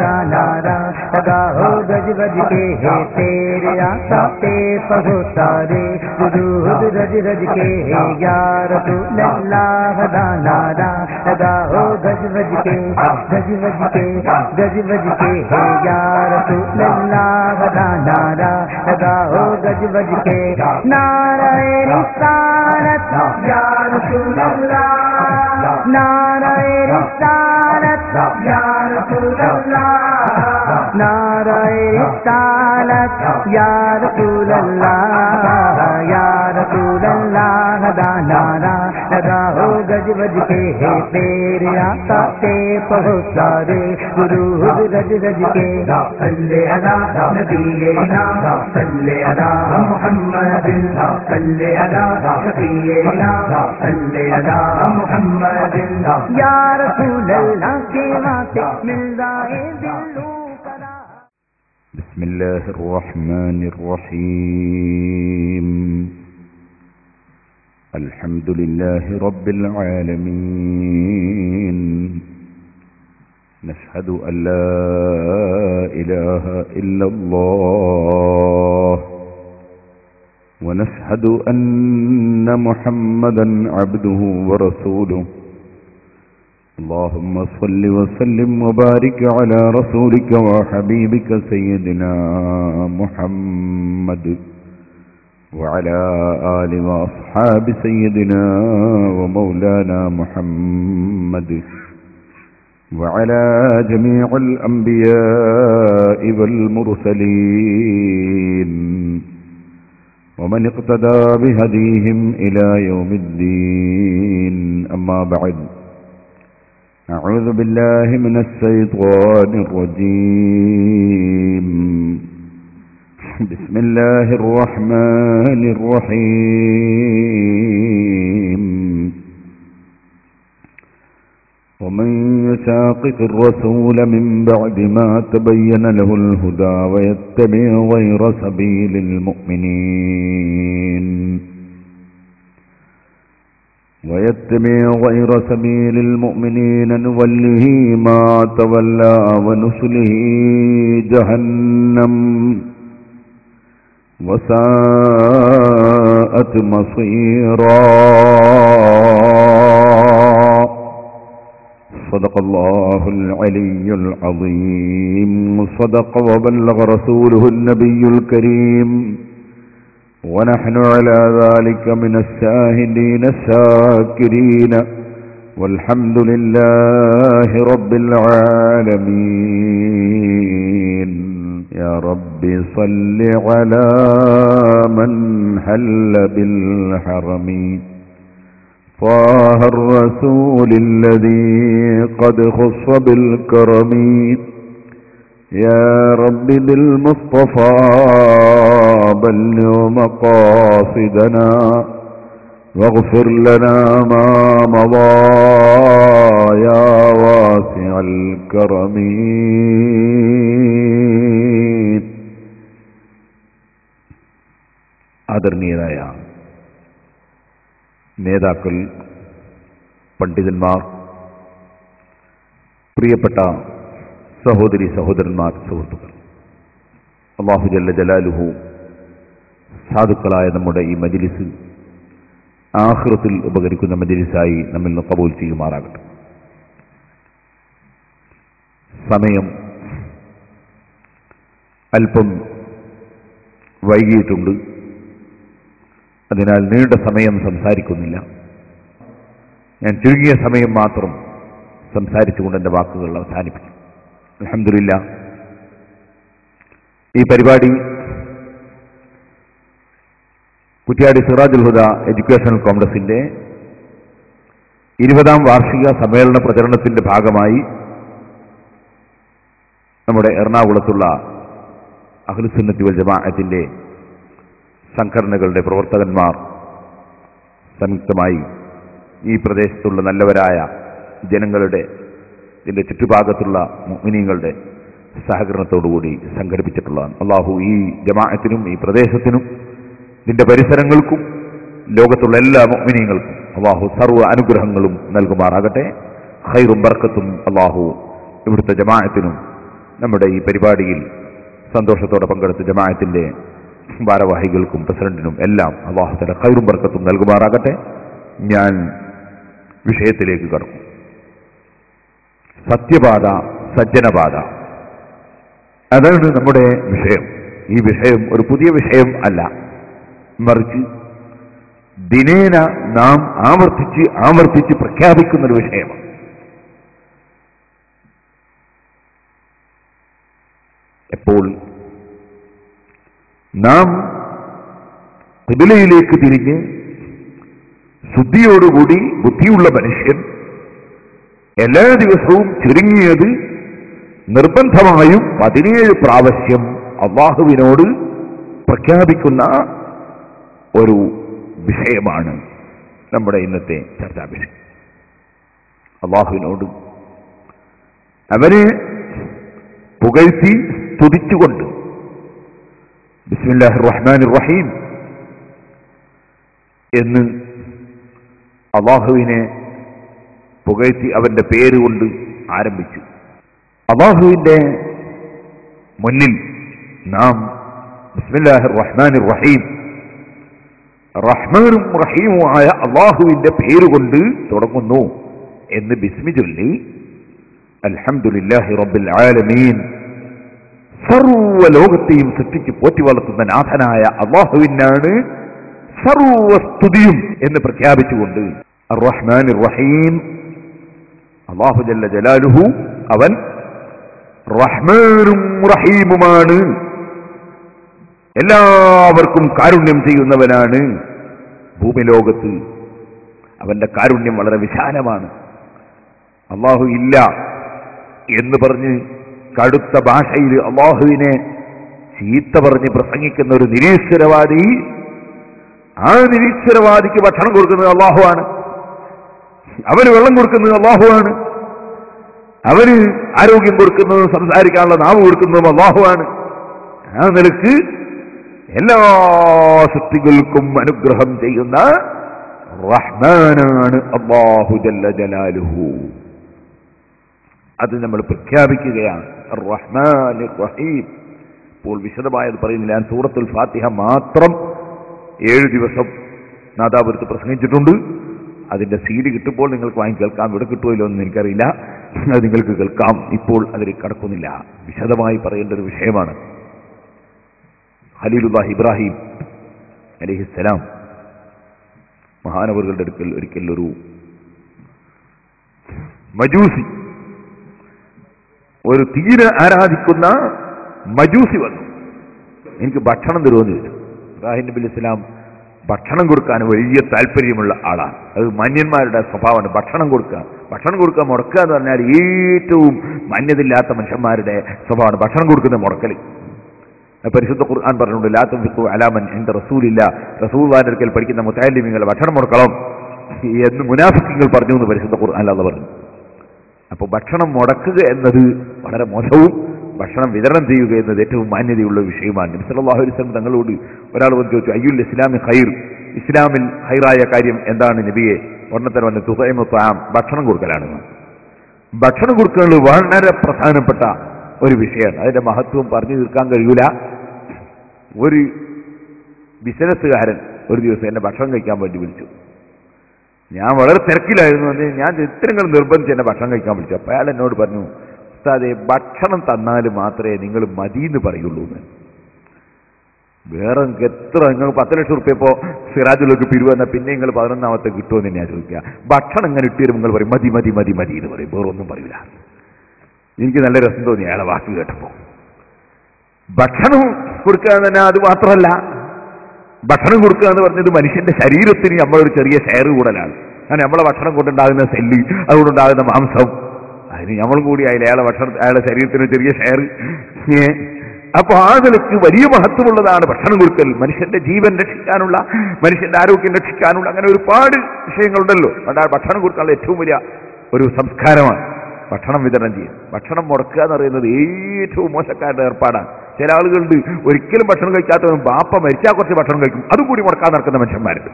दानारा लगा हो गज गज के है तेरे आका पे पहुँचारे दुरूद रज रज के है या रसूल अल्लाह दानारा लगा हो गज गज के है या रसूल अल्लाह दानारा लगा हो गज गज के नाराए रिसालत या रसूल अल्लाह नाराए रिसालत या रसूल अल्लाह नाराए रिसालत या रसूल अल्लाह या रसूल अल्लाह दानारा लगा हो गज गज के है तेरे आका पे पहुँचारे दुरूद रज रज के सल्ले अला नबीना सल्ले अला मुहम्मदिन सल्ले अला शफीना सल्ले अला मुहम्मदिन या रसूल अल्लाह के वास्ते मिल जाए दिलों का। बिस्मिल्लाहिर रहमानिर रहीम अल्हम्दुलिल्लाहि रब्बिल आलमीन नशहदु अल्ला इलाहा इल्लल्लाह व नशहदु अन्ना मुहम्मदन अब्दुहु व रसूलुहु अल्लाहुम्मा सल्लि व सल्लिम व बारिक अला रसूलिका व हबीबिका सय्यदिना मुहम्मद وعلى آل وأصحاب سيدنا ومولانا محمد وعلى جميع الأنبياء والمرسلين ومن اقتدى بهديهم إلى يوم الدين أما بعد أعوذ بالله من الشيطان الرجيم بسم الله الرحمن الرحيم ومن يشاقق الرسول من بعد ما تبين له الهدى ويتبع غير سبيل المؤمنين نوله ما تولى ونصله جهنم وساءت مصيرا صدق الله العلي العظيم صدق وبلغ رسوله النبي الكريم ونحن على ذلك من الشاهدين الشاكرين والحمد لله رب العالمين يا رب صل على من حل بالحرم طه الرسول الذي قد خص بالكرم يا رب بالمصطفى بلغ مقاصدنا واغفر لنا ما مضى يا واسع الكرم. ആദരണീയരായ നേതാക്കൾ, പണ്ഡിതന്മാർ, പ്രിയപ്പെട്ട സഹോദരി സഹോദരന്മാർ, സുഹൃത്തുക്കൾ, അല്ലാഹു ജല്ല ജലാലുഹു സാധുക്കളായ നമ്മുടെ ഈ മജ്ലിസ് ആഖിറത്തിൽ ഉപകരിക്കുന്ന മജ്ലിസായി നമ്മിൽ നിന്ന് ഖബൂൽ ചെയ്യുമാറാകട്ടെ. സമയം അല്പം വൈകിയിട്ടുണ്ട്. അതിനാൽ നീണ്ട സമയം സംസാരിക്കുന്നില്ല. ഞാൻ ചുരുങ്ങിയ സമയം മാത്രം സംസാരിച്ചുകൊണ്ട് എൻ്റെ വാക്കുകൾ അവസാനിപ്പിക്കും. അൽഹംദുലില്ലാഹ്, ഈ പരിപാടി കുറ്റ്യാടി സിറാജുൽ ഹുദ എഡ്യൂക്കേഷണൽ കോംപ്ലക്സിന്റെ 20ാം വാർഷിക സമ്മേളന പ്രചരണത്തിന്റെ ഭാഗമായി നമ്മുടെ എറണാകുളത്തുള്ള അഹ്ലുസുന്നത്തി വൽ ജമാഅത്തിന്റെ സംഘടനകളുടെ പ്രവർത്തകന്മാർ സംയുക്തമായി ഈ പ്രദേശത്തുള്ള നല്ലവരായ ജനങ്ങളുടെ, ഇതിന്റെ ചുറ്റുഭാഗത്തുള്ള മുഅ്മിനീങ്ങളുടെ സഹകരണത്തോടുകൂടി സംഘടിപ്പിച്ചിട്ടുള്ളതാണ്. അല്ലാഹു ഈ ജമാഅത്തിനും ഈ പ്രദേശത്തിനും ഇതിന്റെ പരിസരങ്ങൾക്കും ലോകത്തുള്ള എല്ലാ മുഅ്മിനീങ്ങൾക്കും അല്ലാഹു സർവ്വ അനുഗ്രഹങ്ങളും നൽകുമാറാകട്ടെ. ഖൈറും ബർക്കത്തും അല്ലാഹു ഇവിടുത്തെ ജമാഅത്തിനും നമ്മുടെ ഈ പരിപാടിയിൽ സന്തോഷത്തോടെ പങ്കെടുത്ത ജമാഅത്തിന്റെ ഭാരവാഹികൾക്കും പ്രസിഡന്റിനും എല്ലാം അല്ലാഹു തആല ഖൈറും ബർക്കത്തും നൽകുമാറാകട്ടെ. ഞാൻ വിഷയത്തിലേക്ക് കടക്കും. സത്യപാത, സജ്ജനപാത, അതാണ് നമ്മുടെ വിഷയം. ഈ വിഷയം ഒരു പുതിയ വിഷയം അല്ല, മറിച്ച് ദിനേന നാം ആവർത്തിച്ച് പ്രഖ്യാപിക്കുന്നൊരു വിഷയമാണ്. എപ്പോൾ നാം ഖിബലയിലേക്ക് തിരിഞ്ഞ് ശുദ്ധിയോടുകൂടി ബുദ്ധിയുള്ള മനുഷ്യൻ എല്ലാ ദിവസവും ചുരുങ്ങിയത് നിർബന്ധമായും 17 പ്രാവശ്യം അല്ലാഹുവിനോട് പ്രഖ്യാപിക്കുന്ന ഒരു വിഷയമാണ് നമ്മുടെ ഇന്നത്തെ ചർച്ചാ വിഷയം. അല്ലാഹുവിനോട് അവനെ പുകഴ്ത്തി സ്തുതിച്ചുകൊണ്ട് ബിസ്മില്ലാഹിർ റഹ്മാനിർ റഹീം എന്ന് അല്ലാഹുവിനെ പുകഴ്ത്തി അവന്റെ പേരുകൊണ്ട് ആരംഭിച്ചു. അല്ലാഹുവിന്റെ മുന്നിൽ നാം ബിസ്മില്ലാഹിർ റഹ്മാനിർ റഹീം, റഹ്മാനും റഹീമുമായ അല്ലാഹുവിന്റെ പേരുകൊണ്ട് തുടങ്ങുന്നു എന്ന് ബിസ്മി ചൊല്ലി അൽഹംദുലില്ലാഹി റബ്ബിൽ ആലമീൻ, സർവ്വലോകത്തെയും സൃഷ്ടിച്ച് പോറ്റി വളർത്തുന്ന നാഥനായ അല്ലാഹുവിനാണ് സർവസ്തുതിയും എന്ന് പ്രഖ്യാപിച്ചുകൊണ്ട് അർ-റഹ്മാനിർ റഹീം, അല്ലാഹു ജല്ല ജലാലുഹു അവൻ റഹ്മാനും റഹീമുമാണ്, എല്ലാവർക്കും കാരുണ്യം ചെയ്യുന്നവനാണ്. ഭൂമിലോകത്ത് അവന്റെ കാരുണ്യം വളരെ വിശാലമാണ്. അല്ലാഹു ഇല്ല എന്ന് പറഞ്ഞ് കടുത്ത ഭാഷയിൽ അല്ലാഹുവിനെ ചീത്ത പറഞ്ഞ് പ്രസംഗിക്കുന്ന ഒരു നിരീശ്വരവാദി, ആ നിരീശ്വരവാദിക്ക് ഭക്ഷണം കൊടുക്കുന്നത് അല്ലാഹുവാണ്, അവന് വെള്ളം കൊടുക്കുന്നത് അല്ലാഹുവാണ്, അവന് ആരോഗ്യം കൊടുക്കുന്നതും സംസാരിക്കാനുള്ള നാവ് കൊടുക്കുന്നതും അല്ലാഹുവാണ്. ആ നിലക്ക് എല്ലാ സൃഷ്ടികൾക്കും അനുഗ്രഹം ചെയ്യുന്ന റഹ്മാനാണ് അല്ലാഹു ജല്ല ജലാലുഹു. അത് നമ്മൾ പ്രഖ്യാപിക്കുകയാണ്. റഹ്മാനിർ റഹീം. ഇപ്പോൾ വിശദമായത് പറയുന്നില്ല. ഞാൻ സൂറത്തുൽ ഫാത്തിഹ മാത്രം 7 ദിവസം നാദാപുരത്ത് പ്രസംഗിച്ചിട്ടുണ്ട്. അതിന്റെ സീഡ് കിട്ടുമ്പോൾ നിങ്ങൾക്ക് വാങ്ങി കേൾക്കാം. ഇവിടെ കിട്ടുമല്ലോ എന്ന് എനിക്കറിയില്ല, അത് നിങ്ങൾക്ക് കേൾക്കാം. ഇപ്പോൾ അതിലേക്ക് കടക്കുന്നില്ല. വിശദമായി പറയേണ്ട ഒരു വിഷയമാണ്. ഖലീലുല്ലാഹി ഇബ്രാഹിം അലൈഹിസ്സലാം മഹാനവറുകളുടെ അടുക്കൽ ഒരിക്കൽ ഒരു മജൂസി, ഒരു തീരെ ആരാധിക്കുന്ന മജൂസി വന്നു. എനിക്ക് ഭക്ഷണം തരുമെന്ന് ചോദിച്ചു. ഇബ്രാഹിം നബി അലൈഹി സ്വലാം ഭക്ഷണം കൊടുക്കാൻ വലിയ താല്പര്യമുള്ള ആളാണ്. അത് മാന്യന്മാരുടെ സ്വഭാവമാണ് ഭക്ഷണം കൊടുക്കുക. ഭക്ഷണം കൊടുക്കുക മുടക്കുക എന്ന് പറഞ്ഞാൽ ഏറ്റവും മാന്യതയില്ലാത്ത മനുഷ്യന്മാരുടെ സ്വഭാവമാണ് ഭക്ഷണം കൊടുക്കുന്ന മുടക്കൽ. പരിശുദ്ധ ഖുർആൻ പറഞ്ഞിട്ടുണ്ട്, ലാ തുൻഫിഖു അലാ മൻ ഇൻദ റസൂലില്ല, റസൂലുള്ളാഹിന്റെ അടുക്കൽ പഠിക്കുന്ന മുതഅല്ലിമീങ്ങൾ ഭക്ഷണം മുടക്കണം എന്ന് മുനാഫിഖീങ്ങൾ പറഞ്ഞു എന്ന് പരിശുദ്ധ ഖുർആൻ അല്ലാഹു പറഞ്ഞു. അപ്പോൾ ഭക്ഷണം മുടക്കുക എന്നത് വളരെ മോശവും ഭക്ഷണം വിതരണം ചെയ്യുക എന്നത് ഏറ്റവും മാന്യതയുള്ള വിഷയമാണ്. നബി സല്ലല്ലാഹു അലൈഹി വസല്ലം തങ്ങളോട് ഒരാൾ വന്ന് ചോദിച്ചു, അയ്യുൽ ഇസ്ലാമി ഖൈർ, ഇസ്ലാമിൽ ഖൈറായ കാര്യം എന്താണ് നബിയെ? ഒന്നത്തരം വന്ന് തുതൈമു ത്വആം, ഭക്ഷണം കൊടുക്കലാണ്. ഭക്ഷണം കൊടുക്കുന്നത് വളരെ പ്രധാനപ്പെട്ട ഒരു വിഷയമാണ്. അതിന്റെ മഹത്വം പറഞ്ഞു തീർക്കാൻ കഴിയൂല. ഒരു ബിസിനസ്സുകാരൻ ഒരു ദിവസം എന്നെ ഭക്ഷണം കഴിക്കാൻ വേണ്ടി വിളിച്ചു. ഞാൻ വളരെ തിരക്കിലായിരുന്നു. ഞാൻ ഇത്രങ്ങൾ നിർബന്ധിച്ച് എന്നെ ഭക്ഷണം കഴിക്കാൻ വിളിച്ചു. അപ്പോൾ അയാൾ എന്നോട് പറഞ്ഞു, ഉസ്താദേ, ഭക്ഷണം തന്നാൽ മാത്രമേ നിങ്ങൾ മതിയെന്ന് പറയുള്ളൂ എന്ന്. വേറെ എത്ര നിങ്ങൾ 10 ലക്ഷം റുപ്യ ഇപ്പോൾ സിറാജുലേക്ക് പിരിവെന്നാൽ പിന്നെ നിങ്ങൾ 11ാമത്തെ കിട്ടുമെന്ന് ഞാൻ ചോദിക്കുക. ഭക്ഷണം ഇങ്ങനെ ഇട്ടുതരും നിങ്ങൾ പറയും മതി മതി മതി മതി എന്ന് പറയും, വേറൊന്നും പറയില്ല. എനിക്ക് നല്ല രസം തോന്നി അയാളെ വാക്ക് കേട്ടപ്പോൾ. ഭക്ഷണം കൊടുക്കുക എന്ന് തന്നെ അത് മാത്രമല്ല, ഭക്ഷണം കൊടുക്കുക എന്ന് പറഞ്ഞത് മനുഷ്യന്റെ ശരീരത്തിന് നമ്മളൊരു ചെറിയ ഷെയർ കൂടലാണ്. കാരണം നമ്മളെ ഭക്ഷണം കൊണ്ടുണ്ടാകുന്ന സെല്ല്, അതുകൊണ്ടുണ്ടാകുന്ന മാംസം, അതിന് നമ്മൾ കൂടി അയാളെ ഭക്ഷണം, അയാളുടെ ശരീരത്തിന് ചെറിയ ഷെയർ. അപ്പൊ ആ നിലയ്ക്ക് വലിയ മഹത്വമുള്ളതാണ് ഭക്ഷണം കൊടുക്കൽ. മനുഷ്യന്റെ ജീവൻ രക്ഷിക്കാനുള്ള, മനുഷ്യന്റെ ആരോഗ്യം രക്ഷിക്കാനുള്ള അങ്ങനെ ഒരുപാട് വിഷയങ്ങളുണ്ടല്ലോ. അതുകൊണ്ട് ഭക്ഷണം കൊടുക്കാനുള്ള ഏറ്റവും വലിയ ഒരു സംസ്കാരമാണ് ഭക്ഷണം വിതരണം ചെയ്യുക. ഭക്ഷണം മുടക്കുക എന്ന് പറയുന്നത് ഏറ്റവും മോശക്കാരുടെ ഏർപ്പാടാണ്. ചില ആളുകളുണ്ട് ഒരിക്കലും ഭക്ഷണം കഴിക്കാത്തവരും ബാപ്പ മരിച്ചാൽ കുറച്ച് ഭക്ഷണം കഴിക്കും, അതും കൂടി മുടക്കാൻ നടക്കുന്ന മനുഷ്യന്മാരുണ്ട്.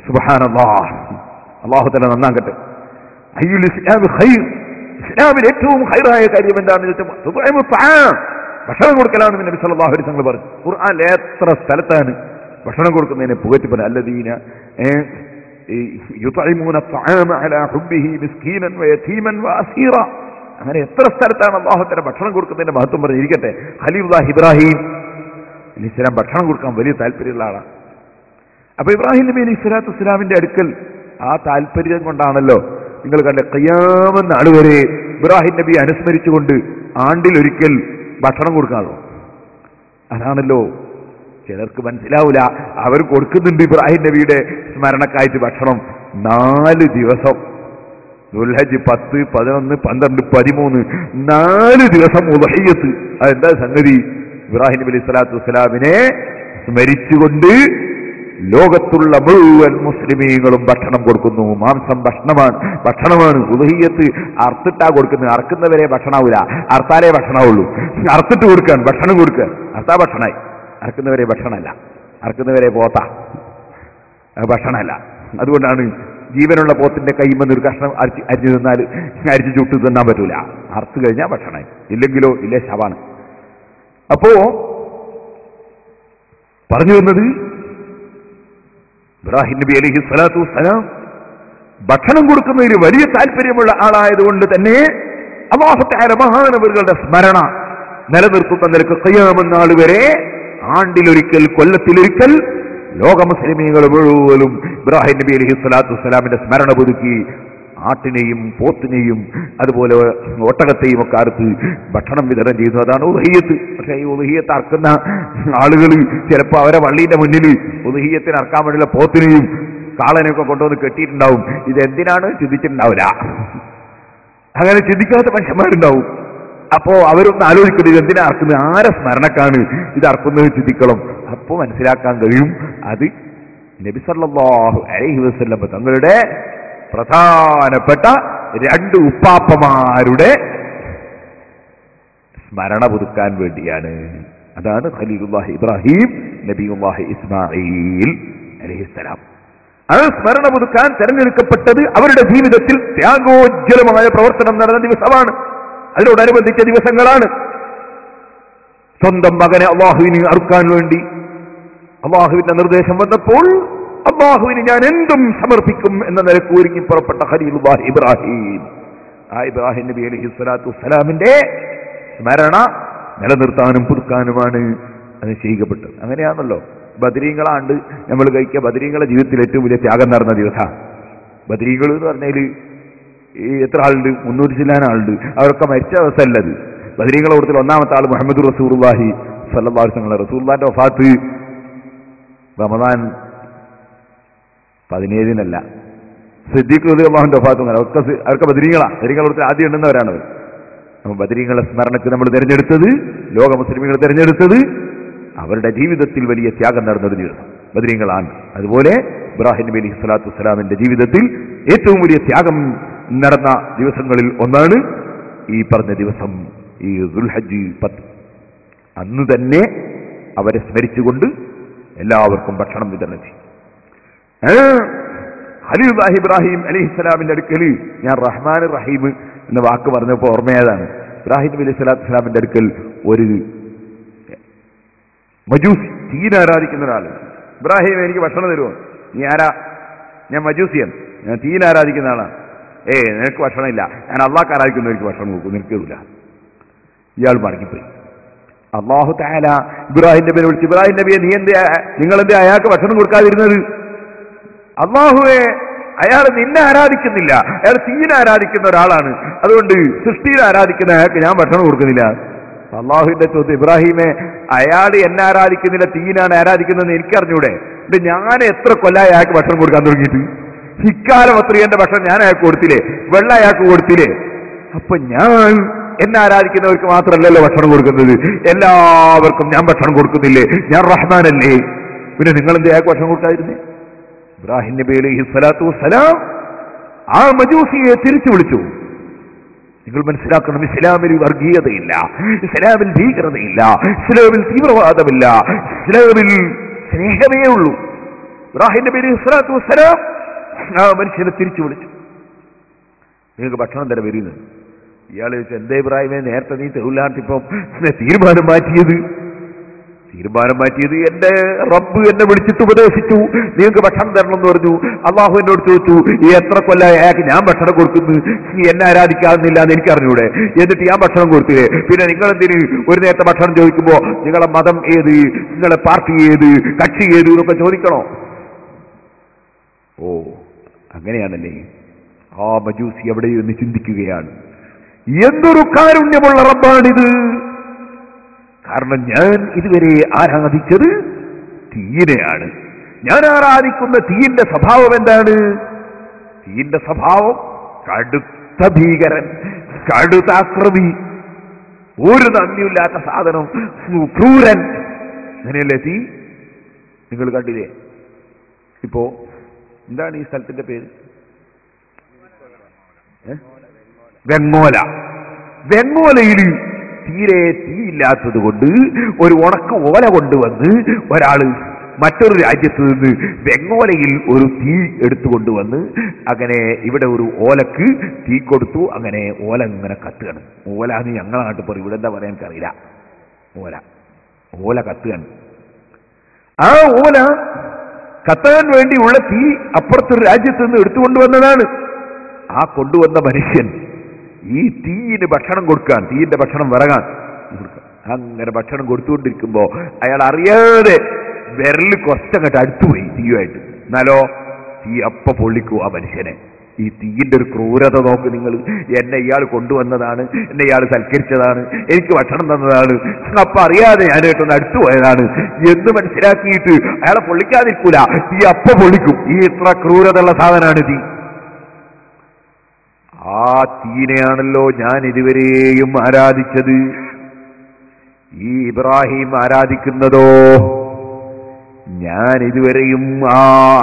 സുബ്ഹാനല്ലാഹ്, അല്ലാഹു തആല നന്നാകട്ടെ. അയ്യുൽ ഇസ്ലാമി ഖൈർ, ഇസ്ലാമിൽ ഏറ്റവും ഹൈറായ കാര്യം എന്താണെന്ന് ചോദിച്ചാൽ ഭക്ഷണം കൊടുക്കലാണെന്ന് നബി സല്ലല്ലാഹു അലൈഹി വസല്ലം പറഞ്ഞു. ഖുർആനിൽ എത്ര സ്ഥലത്താണ് ഭക്ഷണം കൊടുക്കുന്നതിനെ പുകഴ്ത്തി പറഞ്ഞത്. അല്ലദീന യുത്ഇമൂന അത്അമ അലാ ഹുബ്ബിഹി മിസ്കീനൻ വയതീമൻ വഅസീറ. അങ്ങനെ എത്ര സ്ഥലത്താണ് അല്ലാഹു തആല ഭക്ഷണം കൊടുക്കുന്നതിന്റെ മഹത്വം പറഞ്ഞിരിക്കട്ടെ. ഖലീലുല്ലാഹി ഇബ്രാഹിം അലൈഹിസ്സലാം ഭക്ഷണം കൊടുക്കാൻ വലിയ താല്പര്യമുള്ള ആളാണ്. അപ്പൊ ഇബ്രാഹിം നബി അലൈഹി സ്വലാത്തു വസ്സലാമിന്റെ അടുക്കൽ ആ താല്പര്യം കൊണ്ടാണല്ലോ നിങ്ങൾ കണ്ട ഖിയാമത്ത് നാൾ വരെ ഇബ്രാഹിം നബിയെ അനുസ്മരിച്ചുകൊണ്ട് ആണ്ടിലൊരിക്കൽ ഭക്ഷണം കൊടുക്കാമല്ലോ. അതാണല്ലോ ചിലർക്ക് മനസ്സിലാവൂല. അവർ കൊടുക്കുന്നുണ്ട് ഇബ്രാഹിം നബിയുടെ സ്മരണക്കായിട്ട് ഭക്ഷണം 4 ദിവസം. ദുൽഹജ്ജ് 10, 11, 12, 13 4 ദിവസം ഉദ്ഹിയ്യത്ത്. അതെന്താ സംഗതി? ഇബ്രാഹിം നബി അലൈഹി സ്വലാത്തു വസ്സലാമിനെ സ്മരിച്ചുകൊണ്ട് ലോകത്തുള്ള മുഴുവൻ മുസ്ലിമീങ്ങളും ഭക്ഷണം കൊടുക്കുന്നു. മാംസം ഭക്ഷണമാണ്. ഉദ്ഹിയ്യത്ത് അർത്തിട്ടാ കൊടുക്കുന്നത്. അറക്കുന്നവരെ ഭക്ഷണമാവില്ല, അർത്താലേ ഭക്ഷണമാവുള്ളൂ. അർത്തിട്ട് കൊടുക്കാൻ ഭക്ഷണം കൊടുക്കുക. അർത്താ ഭക്ഷണമായി, അറക്കുന്നവരെ ഭക്ഷണമല്ല. അറക്കുന്നവരെ പോത്ത ഭക്ഷണമല്ല. അതുകൊണ്ടാണ് ജീവനുള്ള പോത്തിന്റെ കൈമെന്ന് ഒരു കഷ്ണം അരിഞ്ഞു തിന്നാൽ അരിച്ചു ചുട്ട് തിന്നാൻ പറ്റൂല. അറുത്ത് കഴിഞ്ഞാൽ ഭക്ഷണമായി, ഇല്ലെങ്കിലോ ഇല്ലേ ശവാണ്. അപ്പോ പറഞ്ഞു വന്നത് ഇബ്രാഹിം നബി അലൈഹി സ്വലാത്തു വസ്സലാം ഭക്ഷണം കൊടുക്കുന്നതിൽ വലിയ താല്പര്യമുള്ള ആളായതുകൊണ്ട് തന്നെ അല്ലാഹു തആല മഹാനവറുകളുടെ സ്മരണ നിലനിർത്തുന്ന നിലക്ക് ഖിയാമത്ത് നാൾ വരെ ആണ്ടിലൊരിക്കൽ, കൊല്ലത്തിലൊരിക്കൽ ലോക മുസ്ലിമീങ്ങൾ മുഴുവനും ഇബ്രാഹിം നബി അലൈഹി സ്വലാത്തു വസ്സലാമിന്റെ സ്മരണ പുതുക്കി ആട്ടിനെയും പോത്തിനെയും അതുപോലെ ഒട്ടകത്തെയും ഒക്കെ അറുത്ത് ഭക്ഷണം വിതരണം ചെയ്യുന്നു. അതാണ് ഉദ്ഹിയ്യത്ത്. പക്ഷേ ഈ ഉദ്ഹിയ്യത്ത് അറക്കുന്ന ആളുകൾ ചിലപ്പോൾ അവരെ വള്ളീന്റെ മുന്നിൽ ഉദ്ഹിയ്യത്തിന് അറക്കാൻ വേണ്ടിയുള്ള പോത്തിനെയും കാളനെയൊക്കെ കൊണ്ടുവന്ന് കെട്ടിയിട്ടുണ്ടാവും. ഇതെന്തിനാണ് ചിന്തിച്ചിട്ടുണ്ടാവില്ല. അങ്ങനെ ചിന്തിക്കാത്ത മനുഷ്യന്മാരുണ്ടാവും. അപ്പോ അവരൊന്ന് ആലോചിക്കണം, ഇത് എന്തിനാ അറക്കുന്നത്, ആരെ സ്മരണക്കാണ് ഇത് അറക്കുന്നത് ചിന്തിക്കണം. അപ്പോ മനസ്സിലാക്കാൻ കഴിയും അത് നബി സല്ലല്ലാഹു അലൈഹി വസല്ലം തങ്ങളുടെ പ്രധാനപ്പെട്ട 2 ഉപ്പാപ്പമാരുടെ സ്മരണ പുതുക്കാൻ വേണ്ടിയാണ്. അതാണ് ഖലീലുല്ലാഹി ഇബ്രാഹിം, നബിയുല്ലാഹി ഇസ്മാഈൽ അലൈഹിസ്സലാം. ആ സ്മരണ പുതുക്കാൻ തെരഞ്ഞെടുക്കപ്പെട്ടത് അവരുടെ ജീവിതത്തിൽ ത്യാഗോജ്വലമായ പ്രവർത്തനം നടന്ന ദിവസമാണ്. അതിനോടനുബന്ധിച്ച ദിവസങ്ങളാണ്. സ്വന്തം മകനെ അള്ളാഹുവിന് അറുക്കാൻ വേണ്ടി അള്ളാഹുവിന്റെ നിർദ്ദേശം വന്നപ്പോൾ അള്ളാഹുവിന് ഞാൻ എന്തും സമർപ്പിക്കും എന്ന നിലക്ക് ഒരുങ്ങി പുറപ്പെട്ട ഖലീലുല്ലാഹി ഇബ്രാഹിം. ആ ഇബ്രാഹിം നബി അലൈഹി സ്വലാത്തു വസ്സലാമിന്റെ സ്മരണ നിലനിർത്താനും പുതുക്കാനുമാണ് അത് ചെയ്യപ്പെട്ടത്. അങ്ങനെയാണല്ലോ ബദരീങ്ങളാണ്ട് നമ്മൾ കഴിക്കുക. ബദരീങ്ങളെ ജീവിതത്തിൽ ഏറ്റവും വലിയ ത്യാഗം നടന്ന ദിവസം ബദരീങ്ങൾ എന്ന് പറഞ്ഞാൽ എത്ര ആളുണ്ട്? 300 ചില്ലാൻ ആളുണ്ട്. അവരൊക്കെ മരിച്ച ദിവസമല്ലത്. ബദരീങ്ങളെ കൂട്ടത്തിൽ ഒന്നാമത്തെ ആൾ മുഹമ്മദ് റസൂലുള്ളാഹി സ്വല്ലല്ലാഹു അലൈഹി വസല്ലം. റസൂലുള്ളാഹിന്റെ വഫാത്ത് റമദാൻ 17-നല്ല. സിദ്ദീഖ് റളിയല്ലാഹുവിന്റെ വഫാത്തും അവർക്ക് ബദരീങ്ങളാ. ബദരീങ്ങളെ കൂട്ടത്തിൽ ആദ്യം ഉണ്ടെന്നവരാണവർ. അപ്പോൾ ബദരീങ്ങളെ സ്മരണക്ക് നമ്മൾ തിരഞ്ഞെടുത്തത്, ലോക മുസ്ലിമീങ്ങൾ തിരഞ്ഞെടുത്തത് അവരുടെ ജീവിതത്തിൽ വലിയ ത്യാഗം നടന്നൊരു ദിവസം ബദരീങ്ങളാണ്. അതുപോലെ ഇബ്രാഹിം നബി അലൈഹി സ്വലാത്തു വസ്സലാമിന്റെ ജീവിതത്തിൽ ഏറ്റവും വലിയ ത്യാഗം നടന്ന ദിവസങ്ങളിൽ ഒന്നാണ് ഈ പറഞ്ഞ ദിവസം, ഈ ദുൽഹജ്ജ് 10. അന്ന് തന്നെ അവരെ സ്മരിച്ചുകൊണ്ട് എല്ലാവർക്കും ഭക്ഷണം വിതരണം ചെയ്യും. ഖലീലുല്ലാഹി ഇബ്രാഹിം അലൈഹിസ്സലാമിന്റെ അടുക്കൽ ഞാൻ റഹ്മാൻ റഹീം എന്ന വാക്ക് പറഞ്ഞപ്പോൾ ഓർമ്മയായതാണ്. ഇബ്രാഹിം നബി അലൈഹി സ്വലാത്തു വസ്സലാമിന്റെ അടുക്കൽ ഒരു മജൂസി, തീൻ ആരാധിക്കുന്ന ഒരാൾ, ഇബ്രാഹിം എനിക്ക് ഭക്ഷണം തരുമോ? നീ ആരാ? ഞാൻ മജൂസിയാണ്, ഞാൻ തീൻ ആരാധിക്കുന്ന ആളാണ്. നിനക്ക് ഭക്ഷണമില്ല, ഞാൻ അള്ളാഹ് ആരാധിക്കുന്നവർക്ക് ഭക്ഷണം കൊടുക്കും, നിനക്കില്ല. ഇയാൾ മടങ്ങിപ്പോയി. അല്ലാഹു തആല ഇബ്രാഹിം നബിയെ വിളിച്ച്, ഇബ്രാഹിം നബിയെ നിങ്ങളെന്താ അയാൾക്ക് ഭക്ഷണം കൊടുക്കാതിരുന്നത്? അള്ളാഹുവെ, അയാൾ നിന്നെ ആരാധിക്കുന്നില്ല, അയാൾ തീനെ ആരാധിക്കുന്ന ഒരാളാണ്, അതുകൊണ്ട് സൃഷ്ടിയെ ആരാധിക്കുന്ന അയാൾക്ക് ഞാൻ ഭക്ഷണം കൊടുക്കുന്നില്ല. അള്ളാഹുവിന്റെ ചോദ്യം, ഇബ്രാഹിമെ, അയാൾ എന്നെ ആരാധിക്കുന്നില്ല, തീനാണ് ആരാധിക്കുന്നതെന്ന് എനിക്കറിഞ്ഞൂടെ? എന്നിട്ട് ഞാൻ എത്ര കൊല്ലായി അയാൾക്ക് ഭക്ഷണം കൊടുക്കാൻ തുടങ്ങിയിട്ട്? ഇക്കാലം അത്രയും എന്റെ ഭക്ഷണം ഞാൻ അയാൾക്ക് കൊടുത്തില്ലേ, വെള്ളം അയാൾക്ക് കൊടുത്തില്ലേ? അപ്പൊ ഞാൻ എന്നെ ആരാധിക്കുന്നവർക്ക് മാത്രമല്ലല്ലോ ഭക്ഷണം കൊടുക്കുന്നത്, എല്ലാവർക്കും ഞാൻ ഭക്ഷണം കൊടുക്കുന്നില്ലേ? ഞാൻ റഹ്മാനല്ലേ? പിന്നെ നിങ്ങൾ എന്ത് അയാൾക്ക് ഭക്ഷണം കൊടുക്കാതിരുന്നേ? ഇബ്രാഹിം നബി അലൈഹി സ്വലാത്തു വസ്സലാം ആ മജൂസിയെ തിരിച്ചു വിളിച്ചു. നിങ്ങൾ മനസ്സിലാക്കണം, ഇസ്ലാമിൽ വർഗീയതയില്ല, ഇസ്ലാമിൽ ഭീകരതയില്ല, ഇസ്ലാമിൽ തീവ്രവാദമില്ല, ഇസ്ലാമിൽ സ്നേഹമേ ഉള്ളൂ. ഇബ്രാഹിം നബി അലൈഹി സ്വലാത്തു വസ്സലാം ആ മനുഷ്യനെ തിരിച്ചു വിളിച്ചു. നിങ്ങൾക്ക് ഭക്ഷണം തരം വരുന്നത്, ഇയാൾ ചോദിച്ചു, എന്താ ഇബ്രാഹിമേ നേരത്തെ നീ തെളിവില്ലാട്ടിപ്പം തീരുമാനം മാറ്റിയത്? എന്റെ റബ്ബ് എന്നെ വിളിച്ചിട്ട് ഉപദേശിച്ചു, നിങ്ങൾക്ക് ഭക്ഷണം തരണം എന്ന് പറഞ്ഞു. അള്ളാഹു എന്നോട് ചോദിച്ചു, ഈ എത്ര കൊല്ലം അയാൾക്ക് ഞാൻ ഭക്ഷണം കൊടുക്കുന്നു, എന്നെ ആരാധിക്കാവുന്നില്ല എന്ന് എനിക്കറിഞ്ഞൂടെ? എന്നിട്ട് ഞാൻ ഭക്ഷണം കൊടുത്തില്ലേ? പിന്നെ നിങ്ങളെന്തിന് ഒരു നേരത്തെ ഭക്ഷണം ചോദിക്കുമ്പോ നിങ്ങളെ മതം ഏത്, നിങ്ങളെ പാർട്ടി ഏത്, കക്ഷി ഏത് എന്നൊക്കെ ചോദിക്കണോ? ഓ അങ്ങനെയാണല്ലേ? ആ മജൂസി എവിടെ എന്ന് ചിന്തിക്കുകയാണ്, എന്തൊരു കാരുണ്യമുള്ള റബ്ബാണിത്. കാരണം ഞാൻ ഇതുവരെ ആരാധിച്ചത് തീയിനെയാണ്. ഞാൻ ആരാധിക്കുന്ന തീയിന്റെ സ്വഭാവം എന്താണ്? തീയിന്റെ സ്വഭാവം കടുത്ത ഭീകരൻ, കടുത്ത അക്രമി, ഒരു നന്ദിയില്ലാത്ത സാധനം, ക്രൂരൻ. അങ്ങനെയല്ലേ തീ? നിങ്ങൾ കണ്ടില്ലേ? ഇപ്പോ എന്താണ് ഈ സ്ഥലത്തിന്റെ പേര്? വെങ്ങോല. വെങ്ങോലയിൽ തീരെ തീയില്ലാത്തത് കൊണ്ട് ഒരു ഉണക്ക ഓല കൊണ്ടുവന്ന് ഒരാള് മറ്റൊരു രാജ്യത്ത് നിന്ന് വെങ്ങോലയിൽ ഒരു തീ എടുത്തുകൊണ്ടുവന്ന് അങ്ങനെ ഇവിടെ ഒരു ഓലക്ക് തീ കൊടുത്തു. അങ്ങനെ ഓല ഇങ്ങനെ കത്തുകയാണ്. ഓല എന്ന് ഞങ്ങളെ നാട്ടിൽ പറയും, ഇവിടെ എന്താ പറയാൻ എനിക്കറിയില്ല. ഓല കത്തുകയാണ്. ആ ഓല കത്താൻ വേണ്ടിയുള്ള തീ അപ്പുറത്തൊരു രാജ്യത്ത് നിന്ന് എടുത്തുകൊണ്ടുവന്നതാണ്. ആ കൊണ്ടുവന്ന മനുഷ്യൻ ഈ തീയിന് ഭക്ഷണം കൊടുക്കാൻ, തീയിന്റെ ഭക്ഷണം വിറകാൻ അങ്ങനെ ഭക്ഷണം കൊടുത്തുകൊണ്ടിരിക്കുമ്പോ അയാൾ അറിയാതെ വിരൽ കൊച്ചങ്ങട്ട് അടുത്തുപോയി തീയുമായിട്ട്. എന്നാലോ തീ അപ്പ പൊള്ളിക്കൂ ആ മനുഷ്യനെ. ഈ തീയിന്റെ ഒരു ക്രൂരത നോക്ക് നിങ്ങൾ. എന്നെ ഇയാൾ കൊണ്ടുവന്നതാണ്, എന്നെ ഇയാൾ സൽക്കരിച്ചതാണ്, എനിക്ക് ഭക്ഷണം തന്നതാണ്, അപ്പൊ അറിയാതെ ഞാനായിട്ടൊന്ന് അടുത്തു പോയതാണ് എന്ന് മനസ്സിലാക്കിയിട്ട് അയാളെ പൊള്ളിക്കാതിരിക്കൂല, തീ അപ്പ പൊള്ളിക്കും. ഈ ഇത്ര ക്രൂരത ഉള്ള സാധനമാണ് തീ. ആ തീനെയാണല്ലോ ഞാൻ ഇതുവരെയും ആരാധിച്ചത്. ഈ ഇബ്രാഹിം ആരാധിക്കുന്നതോ ഞാൻ ഇതുവരെയും ആ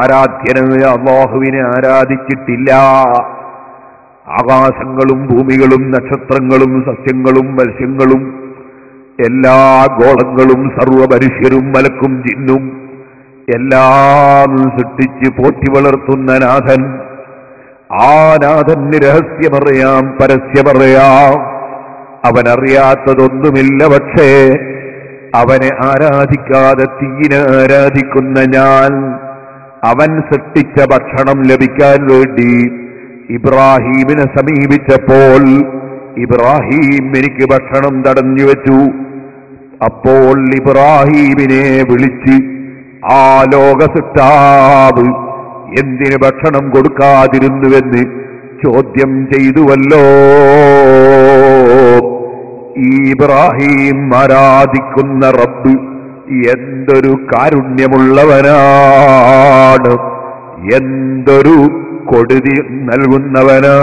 ആരാധ്യനായ അല്ലാഹുവിനെ ആരാധിച്ചിട്ടില്ല. ആകാശങ്ങളും ഭൂമികളും നക്ഷത്രങ്ങളും സസ്യങ്ങളും മത്സ്യങ്ങളും എല്ലാ ഗോളങ്ങളും സർവ്വ മനുഷ്യരും മലക്കും ജിന്നും എല്ലാം സൃഷ്ടിച്ച് പോറ്റി വളർത്തുന്ന നാഥൻ. ആ നാഥന് രഹസ്യമറിയാം, പരസ്യമറിയാം. അവനറിയാത്തതൊന്നുമില്ല. പക്ഷേ അവനെ ആരാധിക്കാതെ തീയിനെ ആരാധിക്കുന്ന ഞാൻ, അവൻ സൃഷ്ടിച്ച ഭക്ഷണം ലഭിക്കാൻ വേണ്ടി ഇബ്രാഹീമിനെ സമീപിച്ചപ്പോൾ ഇബ്രാഹീം എനിക്ക് ഭക്ഷണം തടഞ്ഞു വെച്ചു. അപ്പോൾ ഇബ്രാഹീമിനെ വിളിച്ച് ആ ലോകസൃഷ്ടാവ് എന്തിന് ഭക്ഷണം കൊടുക്കാതിരുന്നുവെന്ന് ചോദ്യം ചെയ്തുവല്ലോ. ഈ ഇബ്രാഹിം ആരാധിക്കുന്ന റബ്ബ് എന്തൊരു കാരുണ്യമുള്ളവനാണ്, എന്തൊരു കൊടുതി നൽകുന്നവനാണ്,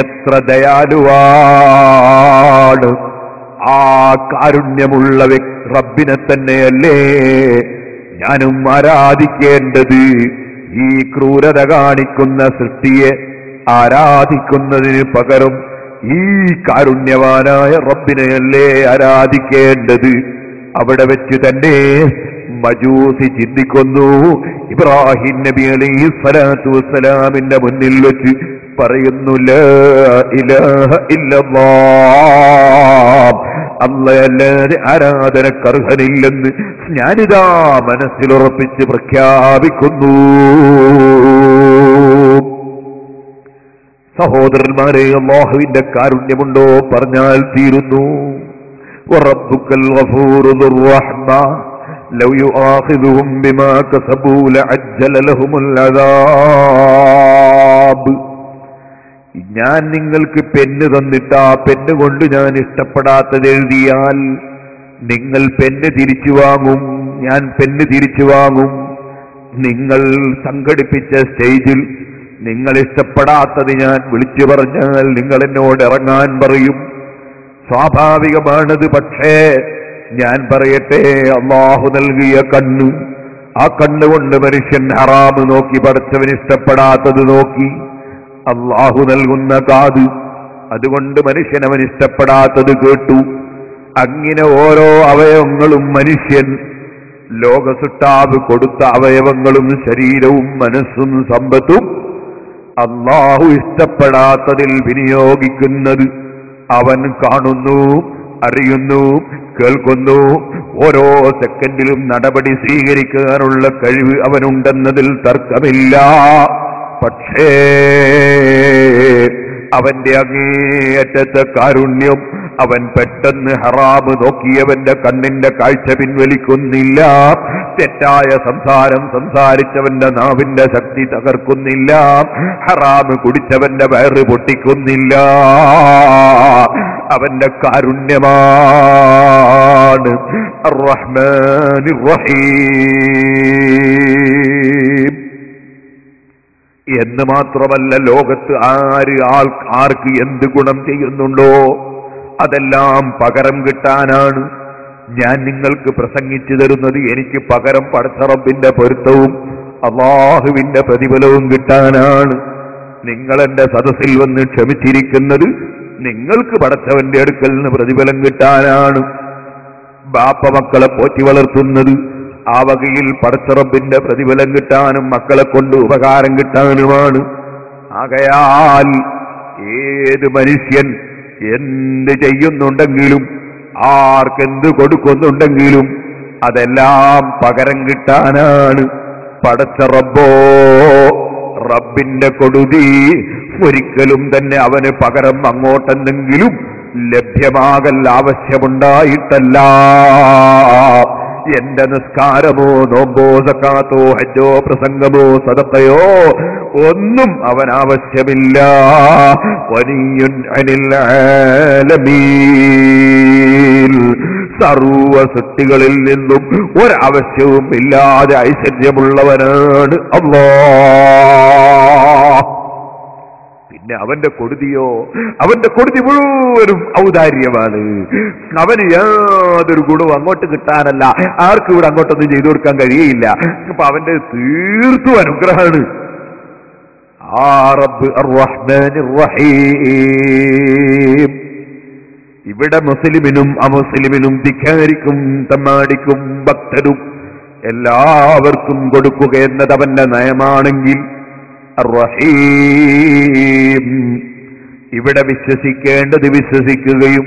എത്ര ദയാലുവാണ്. ആ കാരുണ്യമുള്ള റബ്ബിനെ തന്നെയല്ലേ ഞാനും ആരാധിക്കേണ്ടത്. ഈ ക്രൂരത കാണിക്കുന്ന സൃഷ്ടിയെ ആരാധിക്കുന്നതിന് പകരം ഈ കാരുണ്യവാനായ റബ്ബിനെയല്ലേ ആരാധിക്കേണ്ടത്. അവിടെ വെച്ച് തന്നെ മജൂസി ചിന്തിക്കുന്നു. ഇബ്രാഹിം നബി അലൈഹി സ്വലാത്തു വസ്സലാമിന്റെ മുന്നിൽ വെച്ച് പറയുന്നു, ലാ ഇലാഹ ഇല്ലല്ലാഹ്, അല്ലാഹുവല്ലാതെ ആരാധനക്കർഹനില്ലെന്ന് ഞാനിതാ മനസ്സിലുറപ്പിച്ച് പ്രഖ്യാപിക്കുന്നു. സഹോദരന്മാരെ, അല്ലാഹുവിന്റെ കാരുണ്യമുണ്ടോ പറഞ്ഞാൽ തീരുന്നു. വറബ്ബുക്കൽ ഗഫൂറു ദുർ റഹ്മ ലൗ യുആഖിദുഹും ബിമാ കസബൂ ലഅജ്ജല ലഹുമുൽ അദാബ്. ഞാൻ നിങ്ങൾക്ക് പെന്ന് തന്നിട്ട് ആ പെന്ന് കൊണ്ട് ഞാൻ ഇഷ്ടപ്പെടാത്തത് എഴുതിയാൽ നിങ്ങൾ പെന്ന് തിരിച്ചു വാങ്ങും, ഞാൻ പെന്ന് തിരിച്ചു വാങ്ങും. നിങ്ങൾ സംഘടിപ്പിച്ച സ്റ്റേജിൽ നിങ്ങൾ ഇഷ്ടപ്പെടാത്തത് ഞാൻ വിളിച്ചു പറഞ്ഞാൽ നിങ്ങൾ എന്നോട് ഇറങ്ങാൻ പറയും. സ്വാഭാവികമാണത്. പക്ഷേ ഞാൻ പറയട്ടെ, അല്ലാഹു നൽകിയ കണ്ണ്, ആ കണ്ണുകൊണ്ട് മനുഷ്യൻ ഹറാമ് നോക്കി, പടച്ചവന് ഇഷ്ടപ്പെടാത്തത് നോക്കി. അല്ലാഹു നൽകുന്ന കാത്, അതുകൊണ്ട് മനുഷ്യൻ അവൻ ഇഷ്ടപ്പെടാത്തത് കേട്ടു. അങ്ങനെ ഓരോ അവയവങ്ങളും മനുഷ്യൻ ലോകസൃഷ്ടാവ് കൊടുത്ത അവയവങ്ങളും ശരീരവും മനസ്സും സമ്പത്തും അള്ളാഹു ഇഷ്ടപ്പെടാത്തതിൽ വിനിയോഗിക്കുന്നത് അവൻ കാണുന്നു, അറിയുന്നു, കേൾക്കുന്നു. ഓരോ സെക്കൻഡിലും നടപടി സ്വീകരിക്കാനുള്ള കഴിവ് അവനുണ്ടെന്നതിൽ തർക്കമില്ല. പക്ഷേ അവന്റെ അങ്ങേയറ്റത്തെ കാരുണ്യം, അവൻ പെട്ടെന്ന് ഹറാമ് നോക്കിയവന്റെ കണ്ണിന്റെ കാഴ്ച പിൻവലിക്കുന്നില്ല. തെറ്റായ സംസാരം സംസാരിച്ചവന്റെ നാവിന്റെ ശക്തി തകർക്കുന്നില്ല. ഹറാമ് കുടിച്ചവന്റെ വയറ് പൊട്ടിക്കുന്നില്ല. അവന്റെ കാരുണ്യമാണ് അർ-റഹ്മാനിർ റഹീം. എന്ന് മാത്രമല്ല, ലോകത്ത് ആർക്ക് എന്ത് ഗുണം ചെയ്യുന്നുണ്ടോ അതെല്ലാം പകരം കിട്ടാനാണ്. ഞാൻ നിങ്ങൾക്ക് പ്രസംഗിച്ചു തരുന്നത് എനിക്ക് പകരം പടച്ച റബ്ബിന്റെ പൊരുത്തവും അല്ലാഹുവിന്റെ പ്രതിഫലവും കിട്ടാനാണ്. നിങ്ങൾ എന്റെ സദസ്സിൽ വന്ന് ക്ഷമിച്ചിരിക്കുന്നത് നിങ്ങൾക്ക് പടച്ചവന്റെ അടുക്കൽ നിന്ന് പ്രതിഫലം കിട്ടാനാണ്. ബാപ്പ മക്കളെ പോറ്റി വളർത്തുന്നത് ആ വകയിൽ പടച്ച റബ്ബിന്റെ പ്രതിഫലം കിട്ടാനും മക്കളെ കൊണ്ട് ഉപകാരം കിട്ടാനുമാണ്. ആകയാൽ ഏത് മനുഷ്യൻ എന്ത് ചെയ്യുന്നുണ്ടെങ്കിലും ആർക്കെന്ത് കൊടുക്കുന്നുണ്ടെങ്കിലും അതെല്ലാം പകരം കിട്ടാനാണ്. പടച്ച റബ്ബോ, റബ്ബിന്റെ കൊടുതി ഒരിക്കലും തന്നെ അവന് പകരം അങ്ങോട്ടെന്തെങ്കിലും ലഭ്യമാകൽ ആവശ്യമുണ്ടായിട്ടല്ല. എന്റെ നിസ്കാരമോ നോമ്പോ സക്കാത്തോ ഹജ്ജോ പ്രസംഗമോ സദഖയോ ഒന്നും അവൻ ആവശ്യമില്ല. വലിയുൻ അനിൽ ആലമീൻ, സർവ സൃഷ്ടികളിൽ നിന്നും ഒരാവശ്യവും ഇല്ലാതെ ഐശ്വര്യമുള്ളവനാണ് അല്ലാഹ്. പിന്നെ അവന്റെ കൊടുതിയോ, അവന്റെ കൊടുതി മുഴുവനും ഔദാര്യമാണ്. അവന് യാതൊരു ഗുണവും അങ്ങോട്ട് കിട്ടാനല്ല, ആർക്കും ഇവിടെ അങ്ങോട്ടൊന്നും ചെയ്തു കൊടുക്കാൻ കഴിയില്ല. അപ്പൊ അവന്റെ തീർത്തും അനുഗ്രഹമാണ്. ആ റബ്ബ് അർ-റഹ്മാനിർ റഹീം. ഇവിടെ മുസ്ലിമിനും അമുസ്ലിമിനും ധിക്കാരിക്കും തമ്മാടിക്കും ഭക്തരും എല്ലാവർക്കും കൊടുക്കുക എന്നത് അവന്റെ നയമാണെങ്കിൽ റഹീം, ഇവിടെ വിശ്വസിക്കേണ്ടത് വിശ്വസിക്കുകയും